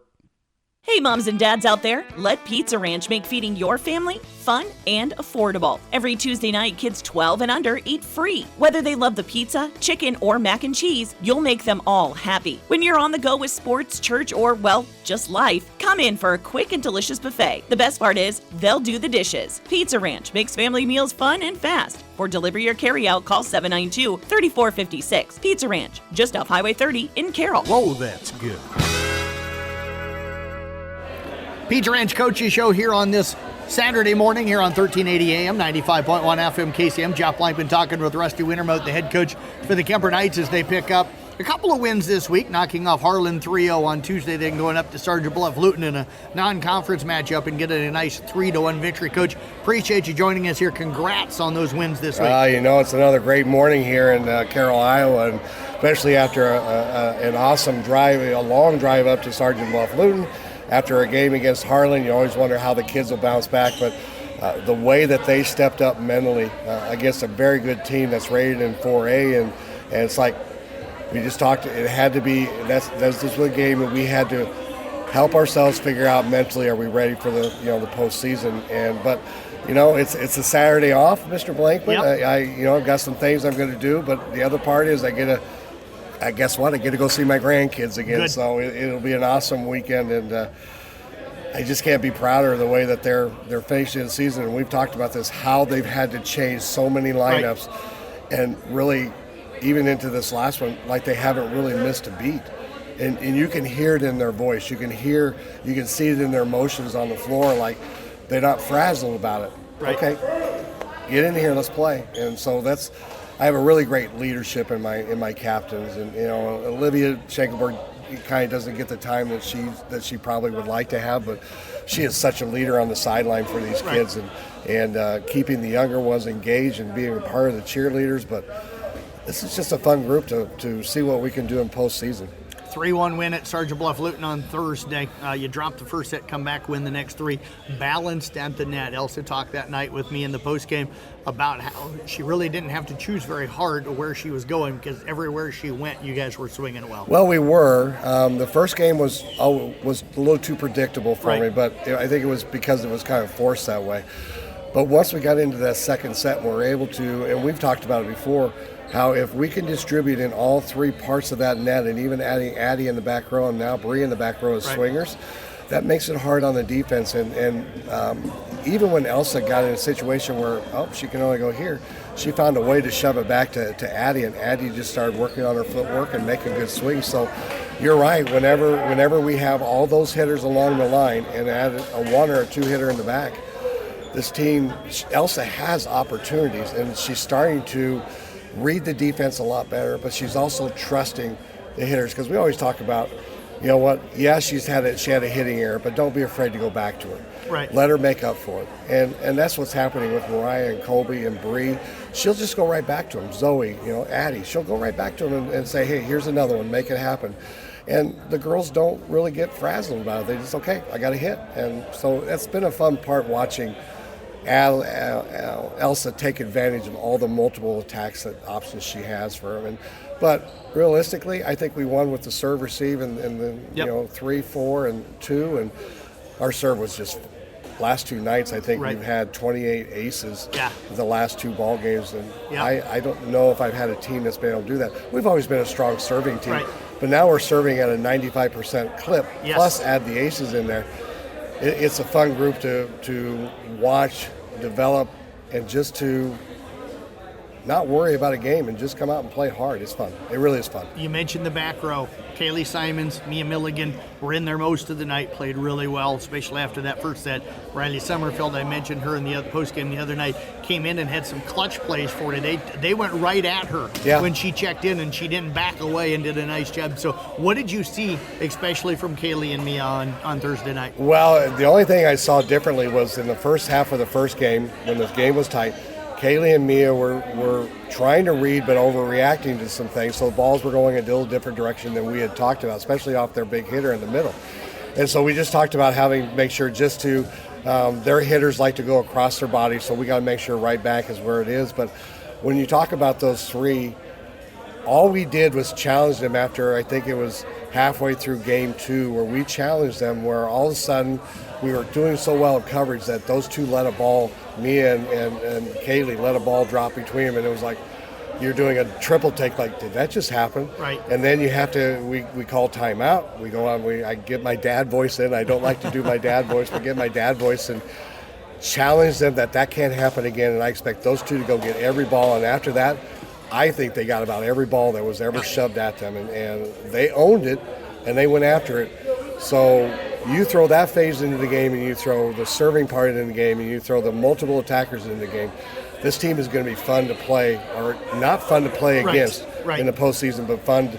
Hey moms and dads out there, let Pizza Ranch make feeding your family fun and affordable. Every Tuesday night, kids 12 and under eat free. Whether they love the pizza, chicken, or mac and cheese, you'll make them all happy. When you're on the go with sports, church, or, well, just life, come in for a quick and delicious buffet. The best part is, they'll do the dishes. Pizza Ranch makes family meals fun and fast. For delivery or carryout, call 792-3456. Pizza Ranch, just off Highway 30 in Carroll. Whoa, that's good. Pizza Ranch Coaches Show here on this Saturday morning here on 1380 AM, 95.1 FM KCM. Jeff Blankman talking with Rusty Wintermote, the head coach for the Kemper Knights, as they pick up a couple of wins this week, knocking off Harlan 3-0 on Tuesday, then going up to Sergeant Bluff Luton in a non-conference matchup and getting a nice 3-1 victory. Coach, appreciate you joining us here. Congrats on those wins this week. It's another great morning here in Carroll, Iowa, and especially after an awesome drive, a long drive up to Sergeant Bluff Luton. After a game against Harlan, you always wonder how the kids will bounce back, but the way that they stepped up mentally against a very good team that's rated in 4A, and it's like we just talked, it had to be, that's just a game that we had to help ourselves figure out mentally, are we ready for the postseason? But it's a Saturday off, Mr. Blankman. Yep. I've got some things I'm going to do, but the other part is I get to go see my grandkids again. Good. So it'll be an awesome weekend, and I just can't be prouder of the way that they're finishing the season. And we've talked about this, how they've had to change so many lineups, right, and really even into this last one, like they haven't really missed a beat. And you can hear it in their voice. You can see it in their emotions on the floor, like they're not frazzled about it. Right. Okay, get in here, let's play. And so I have a really great leadership in my captains, and Olivia Schenkelberg kind of doesn't get the time that she probably would like to have, but she is such a leader on the sideline for these kids, and keeping the younger ones engaged and being a part of the cheerleaders. But this is just a fun group to see what we can do in postseason. 3-1 win at Sergeant Bluff Luton on Thursday. You dropped the first set, come back, win the next three. Balanced at the net. Elsa talked that night with me in the postgame about how she really didn't have to choose very hard where she was going, because everywhere she went, you guys were swinging well. Well, we were. The first game was a little too predictable for me, but I think it was because it was kind of forced that way. But once we got into that second set, we were able to, and we've talked about it before, how if we can distribute in all three parts of that net, and even adding Addie in the back row and now Bree in the back row as swingers, that makes it hard on the defense. And even when Elsa got in a situation where, she can only go here, she found a way to shove it back to Addie, and Addie just started working on her footwork and making good swings. So you're right, whenever we have all those hitters along the line and add a one or a two hitter in the back, this team, Elsa has opportunities, and she's starting to read the defense a lot better, but she's also trusting the hitters, because we always talk about, she had a hitting error, but don't be afraid to go back to her. Right. Let her make up for it. And that's what's happening with Mariah and Colby and Bree. She'll just go right back to them. Zoe, Addie, she'll go right back to them and say, hey, here's another one, make it happen. And the girls don't really get frazzled about it. They just, okay, I got a hit. And so that's been a fun part, watching Elsa take advantage of all the multiple attacks options she has for them. But realistically, I think we won with the serve receive and the 3, 4, and 2, and our serve was just, last two nights I think we've had 28 aces the last two ball games, and I don't know if I've had a team that's been able to do that. We've always been a strong serving team, but now we're serving at a 95% clip, plus add the aces in there. It's a fun group to watch, develop, and just to not worry about a game and just come out and play hard. It's fun. It really is fun. You mentioned the back row. Kaylee Simons, Mia Milligan were in there most of the night, played really well, especially after that first set. Riley Summerfield, I mentioned her in the post game the other night, came in and had some clutch plays for it. They went right at her when she checked in, and she didn't back away and did a nice job. So what did you see, especially from Kaylee and Mia on Thursday night? Well, the only thing I saw differently was in the first half of the first game, when the game was tight, Kaylee and Mia were trying to read but overreacting to some things, so the balls were going a little different direction than we had talked about, especially off their big hitter in the middle. And so we just talked about having to make sure just to their hitters like to go across their body, so we got to make sure right back is where it is. But when you talk about those three, all we did was challenge them after, I think it was halfway through game 2, where we challenged them, where all of a sudden we were doing so well in coverage that those two let a ball, me and Kaylee let a ball drop between them, and it was like, you're doing a triple take, like, did that just happen? Right. And then you have to, we call timeout. We go on, I get my dad voice in. I don't like to do my dad voice, but get my dad voice and challenge them that can't happen again. And I expect those two to go get every ball. And after that, I think they got about every ball that was ever shoved at them. And they owned it, and they went after it. So you throw that phase into the game, and you throw the serving part into the game, and you throw the multiple attackers into the game. This team is going to be fun to play, or not fun to play against in the postseason, but fun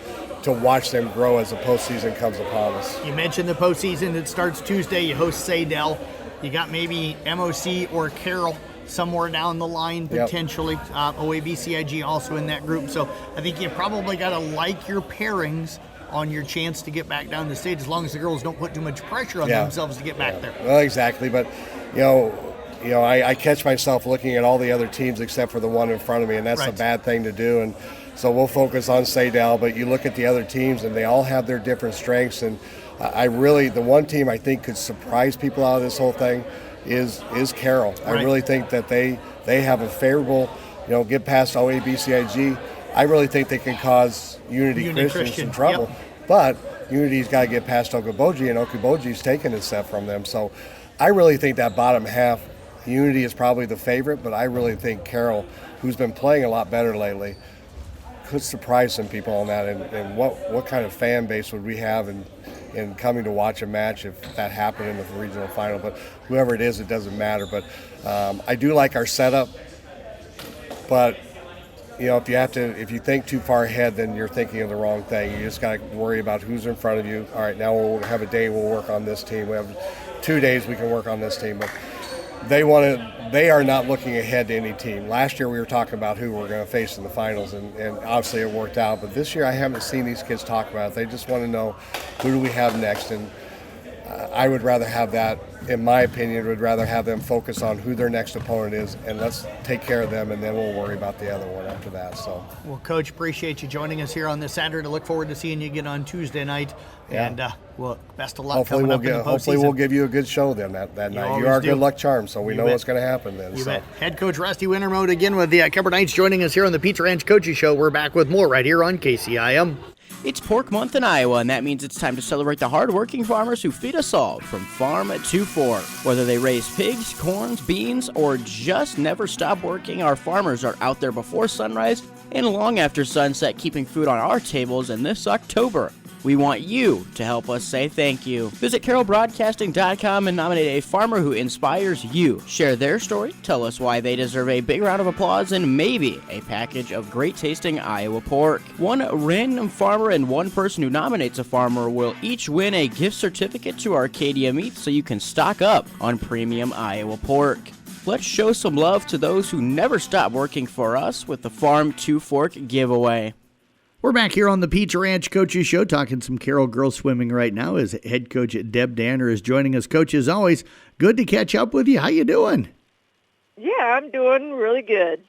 to watch them grow as the postseason comes upon us. You mentioned the postseason. It starts Tuesday. You host Sadell. You got maybe MOC or Carroll somewhere down the line potentially. OABCIG also in that group. So I think you probably got to like your pairings on your chance to get back down the stage, as long as the girls don't put too much pressure on themselves to get back there. Well, exactly. But, I catch myself looking at all the other teams except for the one in front of me, and that's a bad thing to do. And so we'll focus on Sadell, but you look at the other teams, and they all have their different strengths. And the one team I think could surprise people out of this whole thing is Carroll. I really think that they have a favorable, get past OABCIG. I really think they can cause Unity Christian some trouble. But Unity's got to get past Okoboji, and Okoboji's taken a set from them. So I really think that bottom half, Unity is probably the favorite, but I really think Carroll, who's been playing a lot better lately, could surprise some people on that. And what kind of fan base would we have in coming to watch a match if that happened in the regional final? But whoever it is, it doesn't matter. But I do like our setup. But if you think too far ahead, then you're thinking of the wrong thing. You just got to worry about who's in front of you. All right, now we'll have a day we'll work on this team. We have 2 days we can work on this team. But they are not looking ahead to any team. Last year we were talking about who we're going to face in the finals, and obviously it worked out. But this year I haven't seen these kids talk about it. They just want to know who do we have next. And I would rather have that, in my opinion, would rather have them focus on who their next opponent is, and let's take care of them, and then we'll worry about the other one after that. So, well, Coach, appreciate you joining us here on this Saturday. Look forward to seeing you again on Tuesday night. Yeah. And best of luck coming up in the postseason. Hopefully we'll give you a good show then that night. You are good luck charm, so we know what's going to happen then. You bet. Head Coach Rusty Wintermode again with the Kemper Knights joining us here on the Pizza Ranch Coaches Show. We're back with more right here on KCIM. It's Pork Month in Iowa, and that means it's time to celebrate the hard-working farmers who feed us all from farm to fork. Whether they raise pigs, corns, beans, or just never stop working, our farmers are out there before sunrise and long after sunset, keeping food on our tables in this October. We want you to help us say thank you. Visit carrollbroadcasting.com and nominate a farmer who inspires you. Share their story, tell us why they deserve a big round of applause, and maybe a package of great-tasting Iowa pork. One random farmer and one person who nominates a farmer will each win a gift certificate to Arcadia Meats so you can stock up on premium Iowa pork. Let's show some love to those who never stop working for us with the Farm to Fork giveaway. We're back here on the Pizza Ranch Coaches Show talking some Carroll girls swimming right now as head coach Deb Danner is joining us. Coach, as always, good to catch up with you. How you doing? Yeah, I'm doing really good.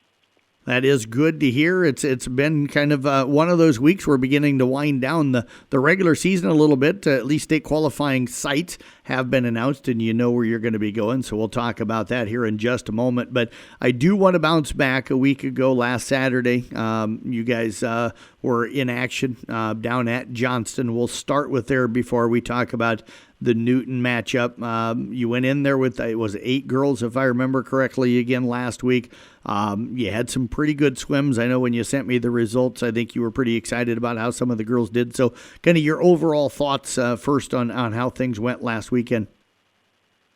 That is good to hear. It's been kind of one of those weeks we're beginning to wind down the regular season a little bit. At least state qualifying sites have been announced, and you know where you're going to be going, so we'll talk about that here in just a moment. But I do want to bounce back. A week ago, last Saturday, you guys were in action down at Johnston. We'll start with there before we talk about the Newton matchup. You went in there with, it was 8 girls, if I remember correctly, again last week. You had some pretty good swims. I know when you sent me the results, I think you were pretty excited about how some of the girls did. So kind of your overall thoughts first on how things went last weekend.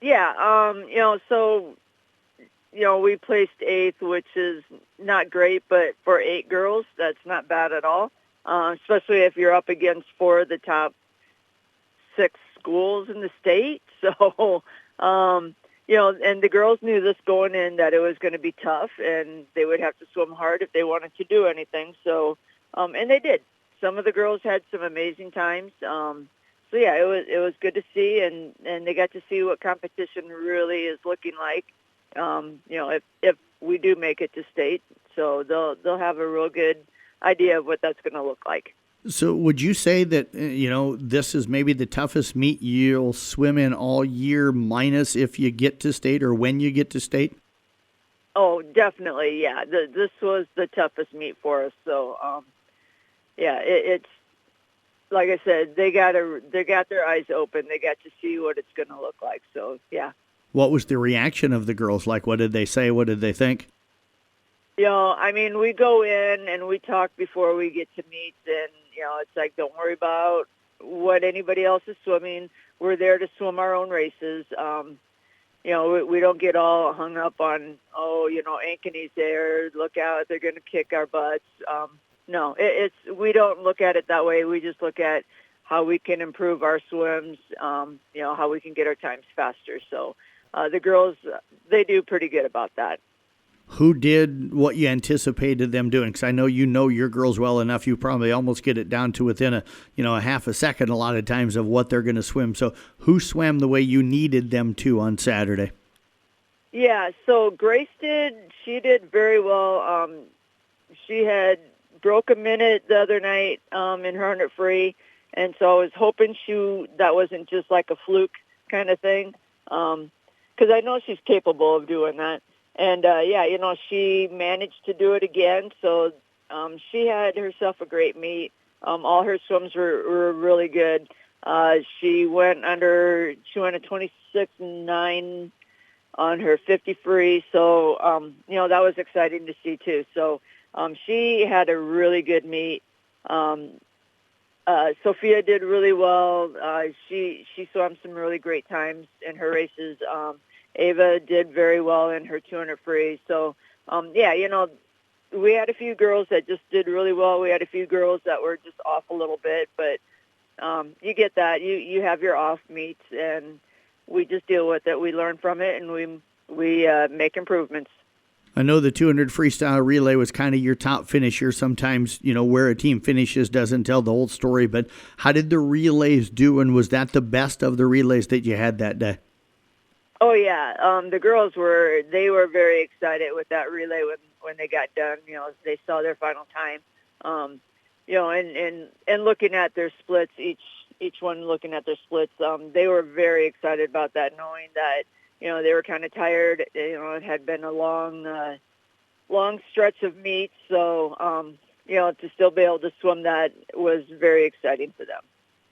Yeah, we placed 8th, which is not great, but for 8 girls, that's not bad at all, especially if you're up against 4 of the top 6 schools in the state. So, and the girls knew this going in, that it was going to be tough and they would have to swim hard if they wanted to do anything. So, and they did. Some of the girls had some amazing times. So yeah, it was good to see, and they got to see what competition really is looking like. If we do make it to state, so they'll have a real good idea of what that's going to look like. So would you say that, this is maybe the toughest meet you'll swim in all year, minus if you get to state or when you get to state? Oh, definitely, yeah. This was the toughest meet for us. So, it's like I said, they got their eyes open. They got to see what it's going to look like. So, yeah. What was the reaction of the girls like? What did they say? What did they think? We go in and we talk before we get to meet, and, it's like, don't worry about what anybody else is swimming. We're there to swim our own races. We don't get all hung up on, Ankeny's there, look out, they're going to kick our butts. No, we don't look at it that way. We just look at how we can improve our swims, how we can get our times faster. So the girls, they do pretty good about that. Who did what you anticipated them doing? Because I know your girls well enough. You probably almost get it down to within a half a second a lot of times of what they're going to swim. So who swam the way you needed them to on Saturday? Yeah, so Grace she did very well. She had broke a minute the other night in her 100 free, and so I was hoping that wasn't just like a fluke kind of thing, because I know she's capable of doing that. And, she managed to do it again. So she had herself a great meet. All her swims were really good. She went a 26.9 on her 50 free. So, that was exciting to see, too. So she had a really good meet. Sophia did really well. She swam some really great times in her races. Ava did very well in her 200 free. So, we had a few girls that just did really well. We had a few girls that were just off a little bit, but you get that. You have your off meets, and we just deal with it. We learn from it, and we make improvements. I know the 200 freestyle relay was kind of your top finisher. Sometimes, where a team finishes doesn't tell the whole story, but how did the relays do, and was that the best of the relays that you had that day? Oh, yeah. The girls were very excited with that relay when they got done. They saw their final time. And looking at their splits, each one looking at their splits, they were very excited about that, knowing that, they were kind of tired. It had been a long stretch of meets. So, to still be able to swim that was very exciting for them.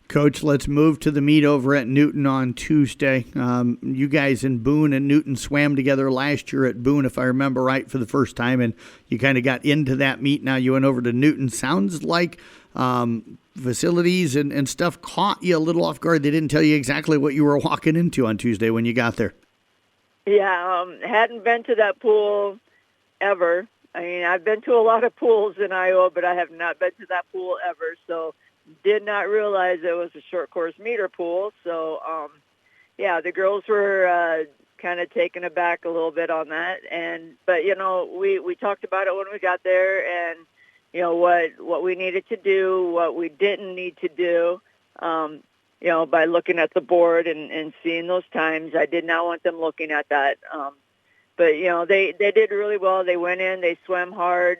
Coach, let's move to the meet over at Newton on Tuesday. You guys in Boone and Newton swam together last year at Boone, if I remember right, for the first time, and you kind of got into that meet. Now you went over to Newton. Sounds like facilities and stuff caught you a little off guard. They didn't tell you exactly what you were walking into on Tuesday when you got there. Yeah, hadn't been to that pool ever. I mean, I've been to a lot of pools in Iowa, but I have not been to that pool ever, so did not realize it was a short course meter pool. So, the girls were kind of taken aback a little bit on that. But we talked about it when we got there, and what we needed to do, what we didn't need to do. By looking at the board and seeing those times, I did not want them looking at that. But they did really well. They went in, they swam hard.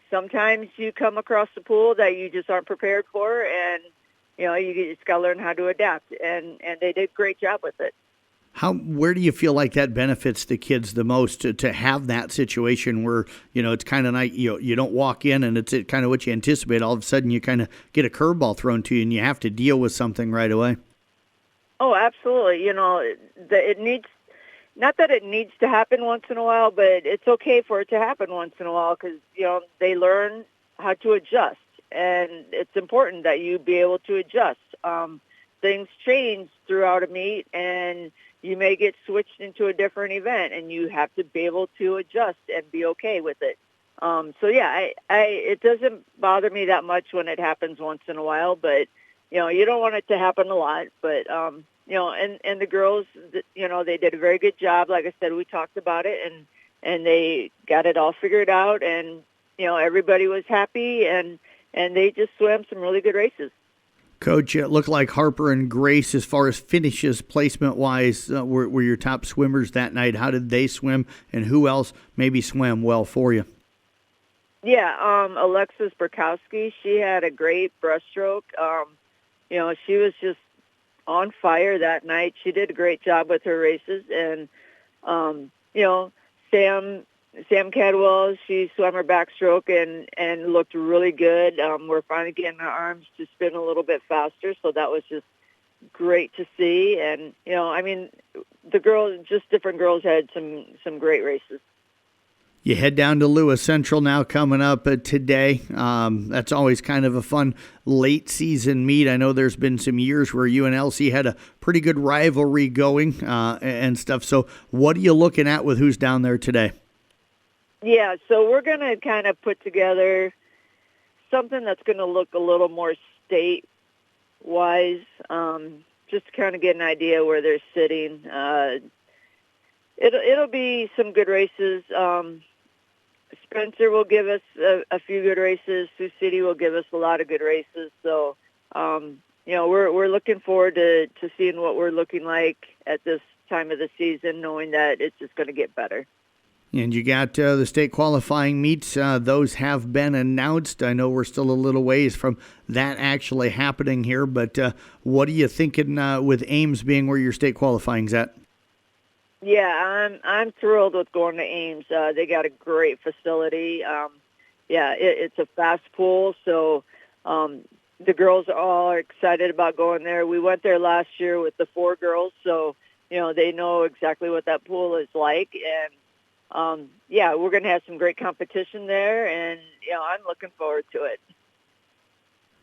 Sometimes you come across the pool that you just aren't prepared for, and you just got to learn how to adapt. And they did a great job with it. Where do you feel like that benefits the kids the most to have that situation where it's kind of nice, you don't walk in and it's kind of what you anticipate. All of a sudden you kind of get a curveball thrown to you and you have to deal with something right away. Oh, absolutely. It needs. Not that it needs to happen once in a while, but it's okay for it to happen once in a while because, they learn how to adjust. And it's important that you be able to adjust. Things change throughout a meet, and you may get switched into a different event, and you have to be able to adjust and be okay with it. It doesn't bother me that much when it happens once in a while, but, you don't want it to happen a lot. But, and the girls, they did a very good job. Like I said, we talked about it, and they got it all figured out, and, everybody was happy, and they just swam some really good races. Coach, it looked like Harper and Grace, as far as finishes placement-wise, were your top swimmers that night. How did they swim, and who else maybe swam well for you? Yeah, Alexis Burkowski, she had a great breaststroke. She was just on fire that night. She did a great job with her races. And, Sam Cadwell, she swam her backstroke and looked really good. We're finally getting our arms to spin a little bit faster, so that was just great to see. And, the girls, just different girls had some great races. You head down to Lewis Central now coming up today. That's always kind of a fun late season meet. I know there's been some years where UNLC had a pretty good rivalry going and stuff. So what are you looking at with who's down there today? Yeah, so we're going to kind of put together something that's going to look a little more state-wise, just to kind of get an idea where they're sitting. It'll be some good races. Spencer will give us a few good races. Sioux City will give us a lot of good races. So, we're looking forward to seeing what we're looking like at this time of the season, knowing that it's just going to get better. And you got the state qualifying meets. Those have been announced. I know we're still a little ways from that actually happening here, but what are you thinking with Ames being where your state qualifying's at? Yeah, I'm thrilled with going to Ames. They got a great facility. It's a fast pool, so the girls are all excited about going there. We went there last year with the 4 girls, so they know exactly what that pool is like, and we're going to have some great competition there, and I'm looking forward to it.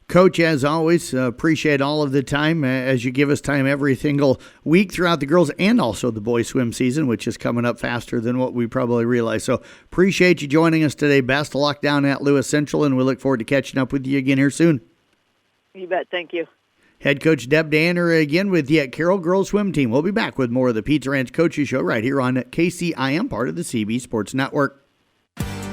Coach, as always, appreciate all of the time as you give us time every single week throughout the girls and also the boys swim season, which is coming up faster than what we probably realize. So appreciate you joining us today. Best of luck down at Lewis Central, and we look forward to catching up with you again here soon. You bet. Thank you. Head coach Deb Danner again with the Carroll Girls Swim Team. We'll be back with more of the Pizza Ranch Coaches Show right here on KCIM, part of the CB Sports Network.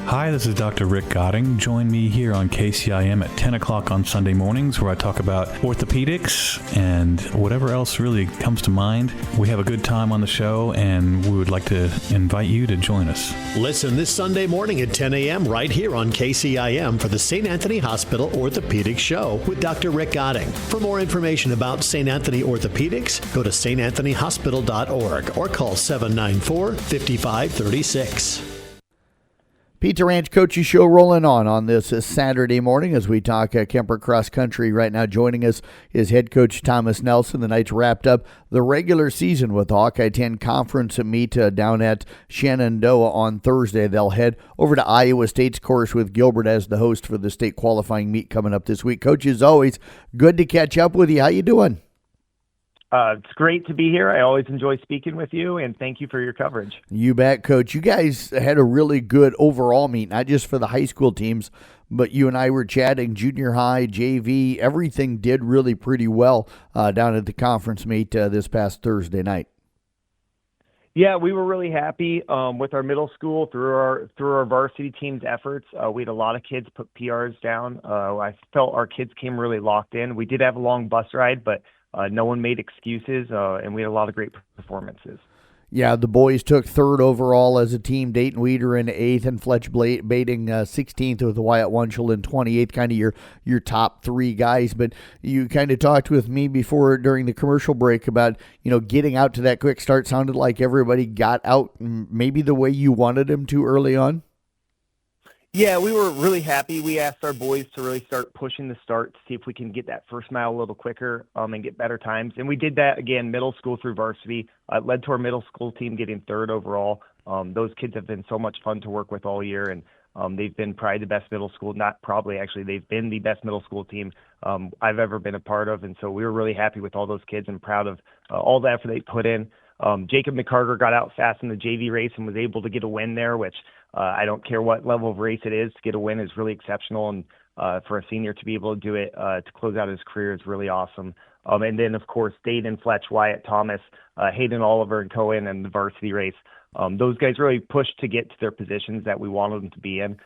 Hi, this is Dr. Rick Gotting. Join me here on KCIM at 10 o'clock on Sunday mornings where I talk about orthopedics and whatever else really comes to mind. We have a good time on the show, and we would like to invite you to join us. Listen this Sunday morning at 10 a.m. right here on KCIM for the St. Anthony Hospital Orthopedics Show with Dr. Rick Gotting. For more information about St. Anthony Orthopedics, go to stanthonyhospital.org or call 794-5536. Pizza Ranch Coaches Show rolling on this Saturday morning as we talk Kemper Cross Country. Right now joining us is head coach Thomas Nelson. The Knights wrapped up the regular season with the Hawkeye 10 conference meet down at Shenandoah on Thursday. They'll head over to Iowa State's course with Gilbert as the host for the state qualifying meet coming up this week. Coach, as always, good to catch up with you. How you doing? It's great to be here. I always enjoy speaking with you, and thank you for your coverage. You bet, Coach. You guys had a really good overall meet, not just for the high school teams, but you and I were chatting, junior high, JV, everything did really pretty well down at the conference meet this past Thursday night. Yeah, we were really happy with our middle school through our varsity team's efforts. We had a lot of kids put PRs down. I felt our kids came really locked in. We did have a long bus ride, but no one made excuses, and we had a lot of great performances. Yeah, the boys took 3rd overall as a team. Dayton Weeder in 8th, and Fletch Baiting 16th with Wyatt Wunschel in 28th, kind of your top 3 guys. But you kind of talked with me before during the commercial break about, getting out to that quick start. Sounded like everybody got out maybe the way you wanted them to early on. Yeah, we were really happy. We asked our boys to really start pushing the start to see if we can get that first mile a little quicker and get better times. And we did that, again, middle school through varsity. It led to our middle school team getting 3rd overall. Those kids have been so much fun to work with all year, and they've been probably the best middle school, not probably, actually, they've been the best middle school team I've ever been a part of. And so we were really happy with all those kids and proud of all the effort they put in. Jacob McCarter got out fast in the JV race and was able to get a win there, which I don't care what level of race it is. To get a win is really exceptional, and for a senior to be able to do it to close out his career is really awesome. And then, of course, Dayton, Fletch, Wyatt, Thomas, Hayden, Oliver, and Cohen in the varsity race. Those guys really pushed to get to their positions that we wanted them to be in.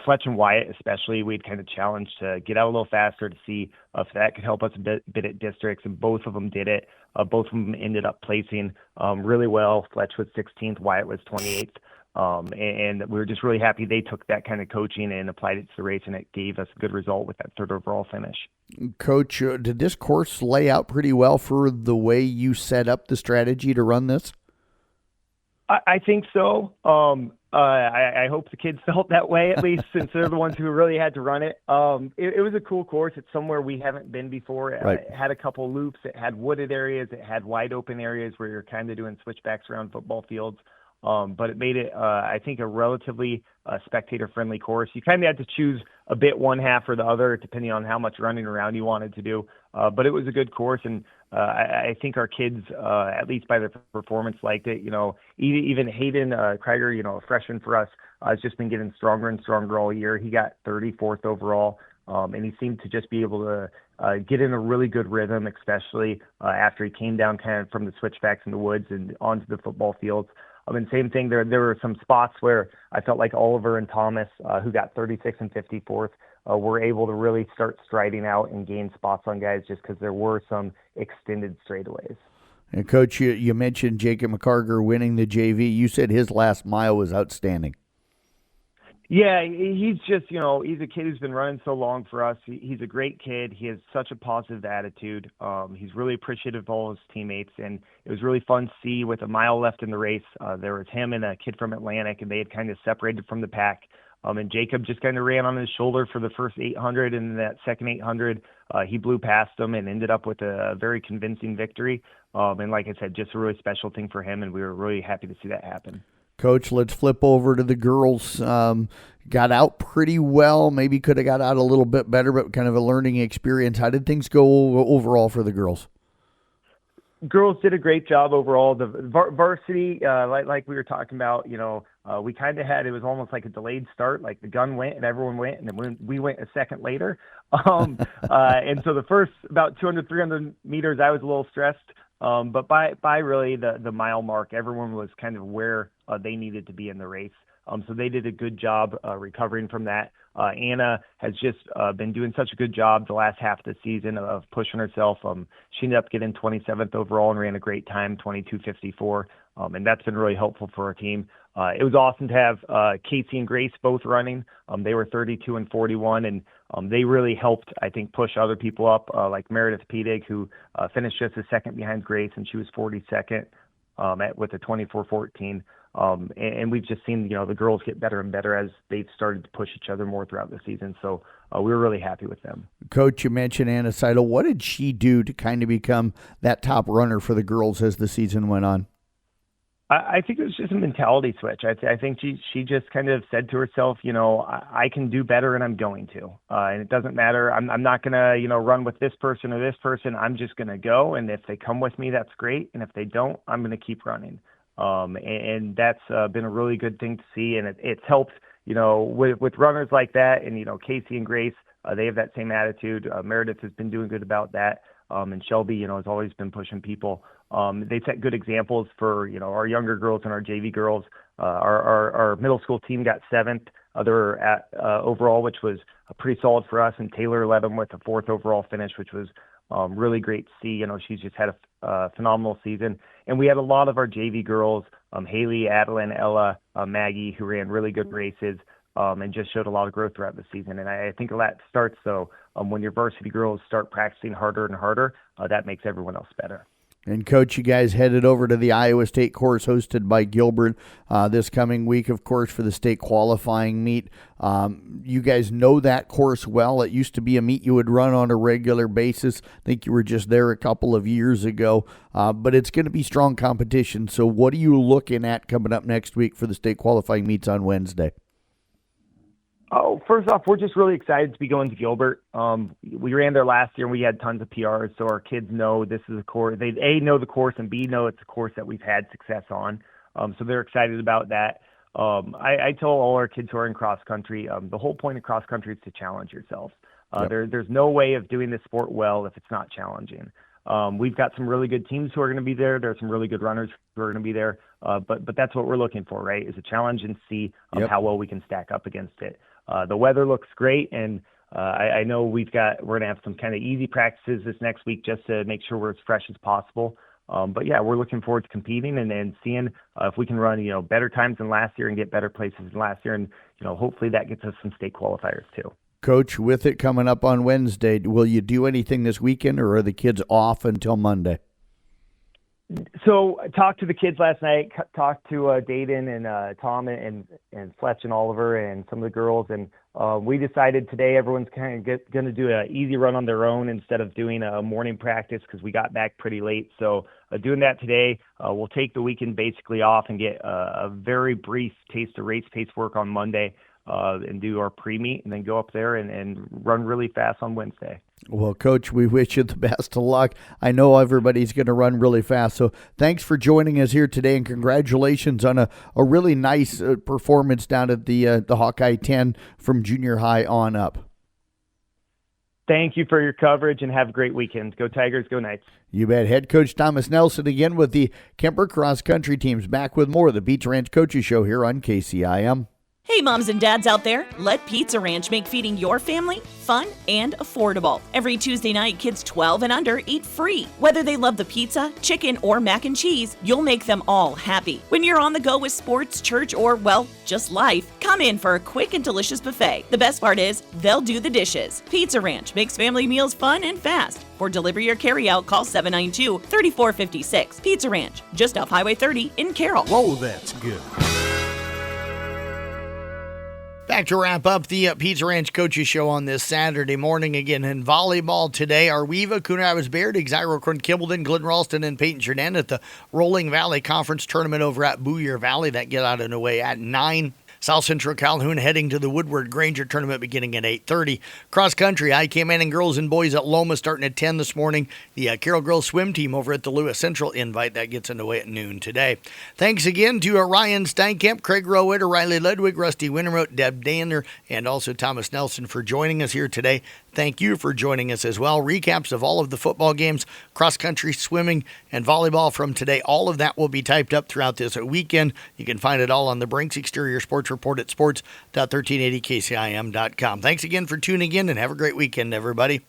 Fletch and Wyatt especially, we'd kind of challenged to get out a little faster to see if that could help us a bit at districts, and both of them did it. Both of them ended up placing really well. Fletch was 16th, Wyatt was 28th. And we were just really happy they took that kind of coaching and applied it to the race, and it gave us a good result with that third overall finish. Coach, did this course lay out pretty well for the way you set up the strategy to run this? I think so. I hope the kids felt that way, at least, since they're the ones who really had to run it. It was a cool course. It's somewhere we haven't been before. Right. It had a couple loops. It had wooded areas. It had wide open areas where you're kind of doing switchbacks around football fields. But it made it, I think, a relatively spectator-friendly course. You kind of had to choose a bit one half or the other, depending on how much running around you wanted to do. But it was a good course, and I think our kids, at least by their performance, liked it. You know, even Hayden Krieger, you know, a freshman for us, has just been getting stronger and stronger all year. He got 34th overall, and he seemed to just be able to get in a really good rhythm, especially after he came down kind of from the switchbacks in the woods and onto the football fields. And same thing, there were some spots where I felt like Oliver and Thomas, who got 36th and 54th, were able to really start striding out and gain spots on guys just because there were some extended straightaways. And Coach, you mentioned Jacob McCarger winning the JV. You said his last mile was outstanding. Yeah, he's just, you know, he's a kid who's been running so long for us. He's a great kid. He has such a positive attitude. He's really appreciative of all his teammates, and it was really fun to see with a mile left in the race. There was him and a kid from Atlantic, and they had kind of separated from the pack. And Jacob just kind of ran on his shoulder for the first 800, and that second 800, he blew past them and ended up with a very convincing victory. And like I said, just a really special thing for him, and we were really happy to see that happen. Coach, let's flip over to the girls. Got out pretty well. Maybe could have got out a little bit better, but kind of a learning experience. How did things go overall for the girls? Girls did a great job overall. The varsity, like we were talking about, you know, we kind of had, it was almost like a delayed start. Like the gun went and everyone went, and then we went a second later. And so the first about 200, 300 meters, I was a little stressed. But by really the mile mark, everyone was kind of where they needed to be in the race. So they did a good job recovering from that. Anna has just been doing such a good job the last half of the season of pushing herself. She ended up getting 27th overall and ran a great time, 22:54. And that's been really helpful for our team. It was awesome to have Casey and Grace both running. They were 32 and 41, and they really helped, I think, push other people up, like Meredith Pedig, who finished just a second behind Grace, and she was 42nd with a 24:14. And we've just seen, you know, the girls get better and better as they've started to push each other more throughout the season. So we were really happy with them. Coach, you mentioned Anna Seidel. What did she do to kind of become that top runner for the girls as the season went on? I think it was just a mentality switch. I think she just kind of said to herself, you know, I can do better, and I'm going to. And it doesn't matter. I'm not going to, you know, run with this person or this person. I'm just going to go. And if they come with me, that's great. And if they don't, I'm going to keep running. And that's been a really good thing to see. And it's helped, you know, with runners like that. And, you know, Casey and Grace, they have that same attitude. Meredith has been doing good about that. And Shelby, you know, has always been pushing people. They set good examples for, you know, our younger girls and our JV girls. Our middle school team got 7th. They were at overall, which was pretty solid for us. And Taylor led them with a 4th overall finish, which was really great to see. You know, she's just had a phenomenal season. And we had a lot of our JV girls, Haley, Adeline, Ella, Maggie, who ran really good races and just showed a lot of growth throughout the season. And I think that starts, though, when your varsity girls start practicing harder and harder, that makes everyone else better. And, Coach, you guys headed over to the Iowa State course hosted by Gilbert this coming week, of course, for the state qualifying meet. You guys know that course well. It used to be a meet you would run on a regular basis. I think you were just there a couple of years ago. But it's going to be strong competition. So what are you looking at coming up next week for the state qualifying meets on Wednesday? Oh, first off, we're just really excited to be going to Gilbert. We ran there last year, and we had tons of PRs, so our kids know this is a course. They, A, know the course, and B, know it's a course that we've had success on. So they're excited about that. I tell all our kids who are in cross-country, the whole point of cross-country is to challenge yourself. There's no way of doing this sport well if it's not challenging. We've got some really good teams who are going to be there. There are some really good runners who are going to be there. But that's what we're looking for, right, is a challenge and see how well we can stack up against it. The weather looks great, and I know we're going to have some kind of easy practices this next week just to make sure we're as fresh as possible. But yeah, we're looking forward to competing and seeing if we can run, better times than last year and get better places than last year. And, hopefully that gets us some state qualifiers too. Coach, with it coming up on Wednesday, will you do anything this weekend, or are the kids off until Monday? So I talked to the kids last night, talked to Dayton and Tom and Fletch and Oliver and some of the girls. And we decided today everyone's kind of going to do an easy run on their own instead of doing a morning practice because we got back pretty late. So doing that today, we'll take the weekend basically off and get a very brief taste of race pace work on Monday and do our pre-meet and then go up there and run really fast on Wednesday. Well, Coach, we wish you the best of luck. I know everybody's going to run really fast, so thanks for joining us here today, and congratulations on a really nice performance down at the Hawkeye 10 from junior high on up. Thank you for your coverage, and have a great weekend. Go Tigers, go Knights. You bet. Head coach Thomas Nelson again with the Kemper cross country teams, back with more of the Pizza Ranch Coaches Show here on KCIM. Hey moms and dads out there, let Pizza Ranch make feeding your family fun and affordable. Every Tuesday night, kids 12 and under eat free. Whether they love the pizza, chicken, or mac and cheese, you'll make them all happy. When you're on the go with sports, church, or, well, just life, come in for a quick and delicious buffet. The best part is, they'll do the dishes. Pizza Ranch makes family meals fun and fast. For delivery or carry-out, call 792-3456. Pizza Ranch, just off Highway 30 in Carroll. Whoa, that's good. Back to wrap up the Pizza Ranch Coaches Show on this Saturday morning. Again, in volleyball today, Arweva, Coon Rapids Bayard, Exira-Corn Kibbleton, Glidden Ralston, and Peyton Chardin at the Rolling Valley Conference Tournament over at Booyer Valley. That get out of the way at 9. South Central Calhoun heading to the Woodward Granger tournament beginning at 8:30. Cross country, IK Manning girls and boys at Loma starting at 10 this morning. The Carroll girls swim team over at the Lewis Central invite that gets underway at noon today. Thanks again to Ryan Steinkamp, Craig Rowitt, Riley Ludwig, Rusty Wintermote, Deb Danner, and also Thomas Nelson for joining us here today. Thank you for joining us as well. Recaps of all of the football games, cross country, swimming, and volleyball from today. All of that will be typed up throughout this weekend. You can find it all on the Brinks Exterior Sports Report at sports.1380kcim.com. Thanks again for tuning in, and have a great weekend, everybody.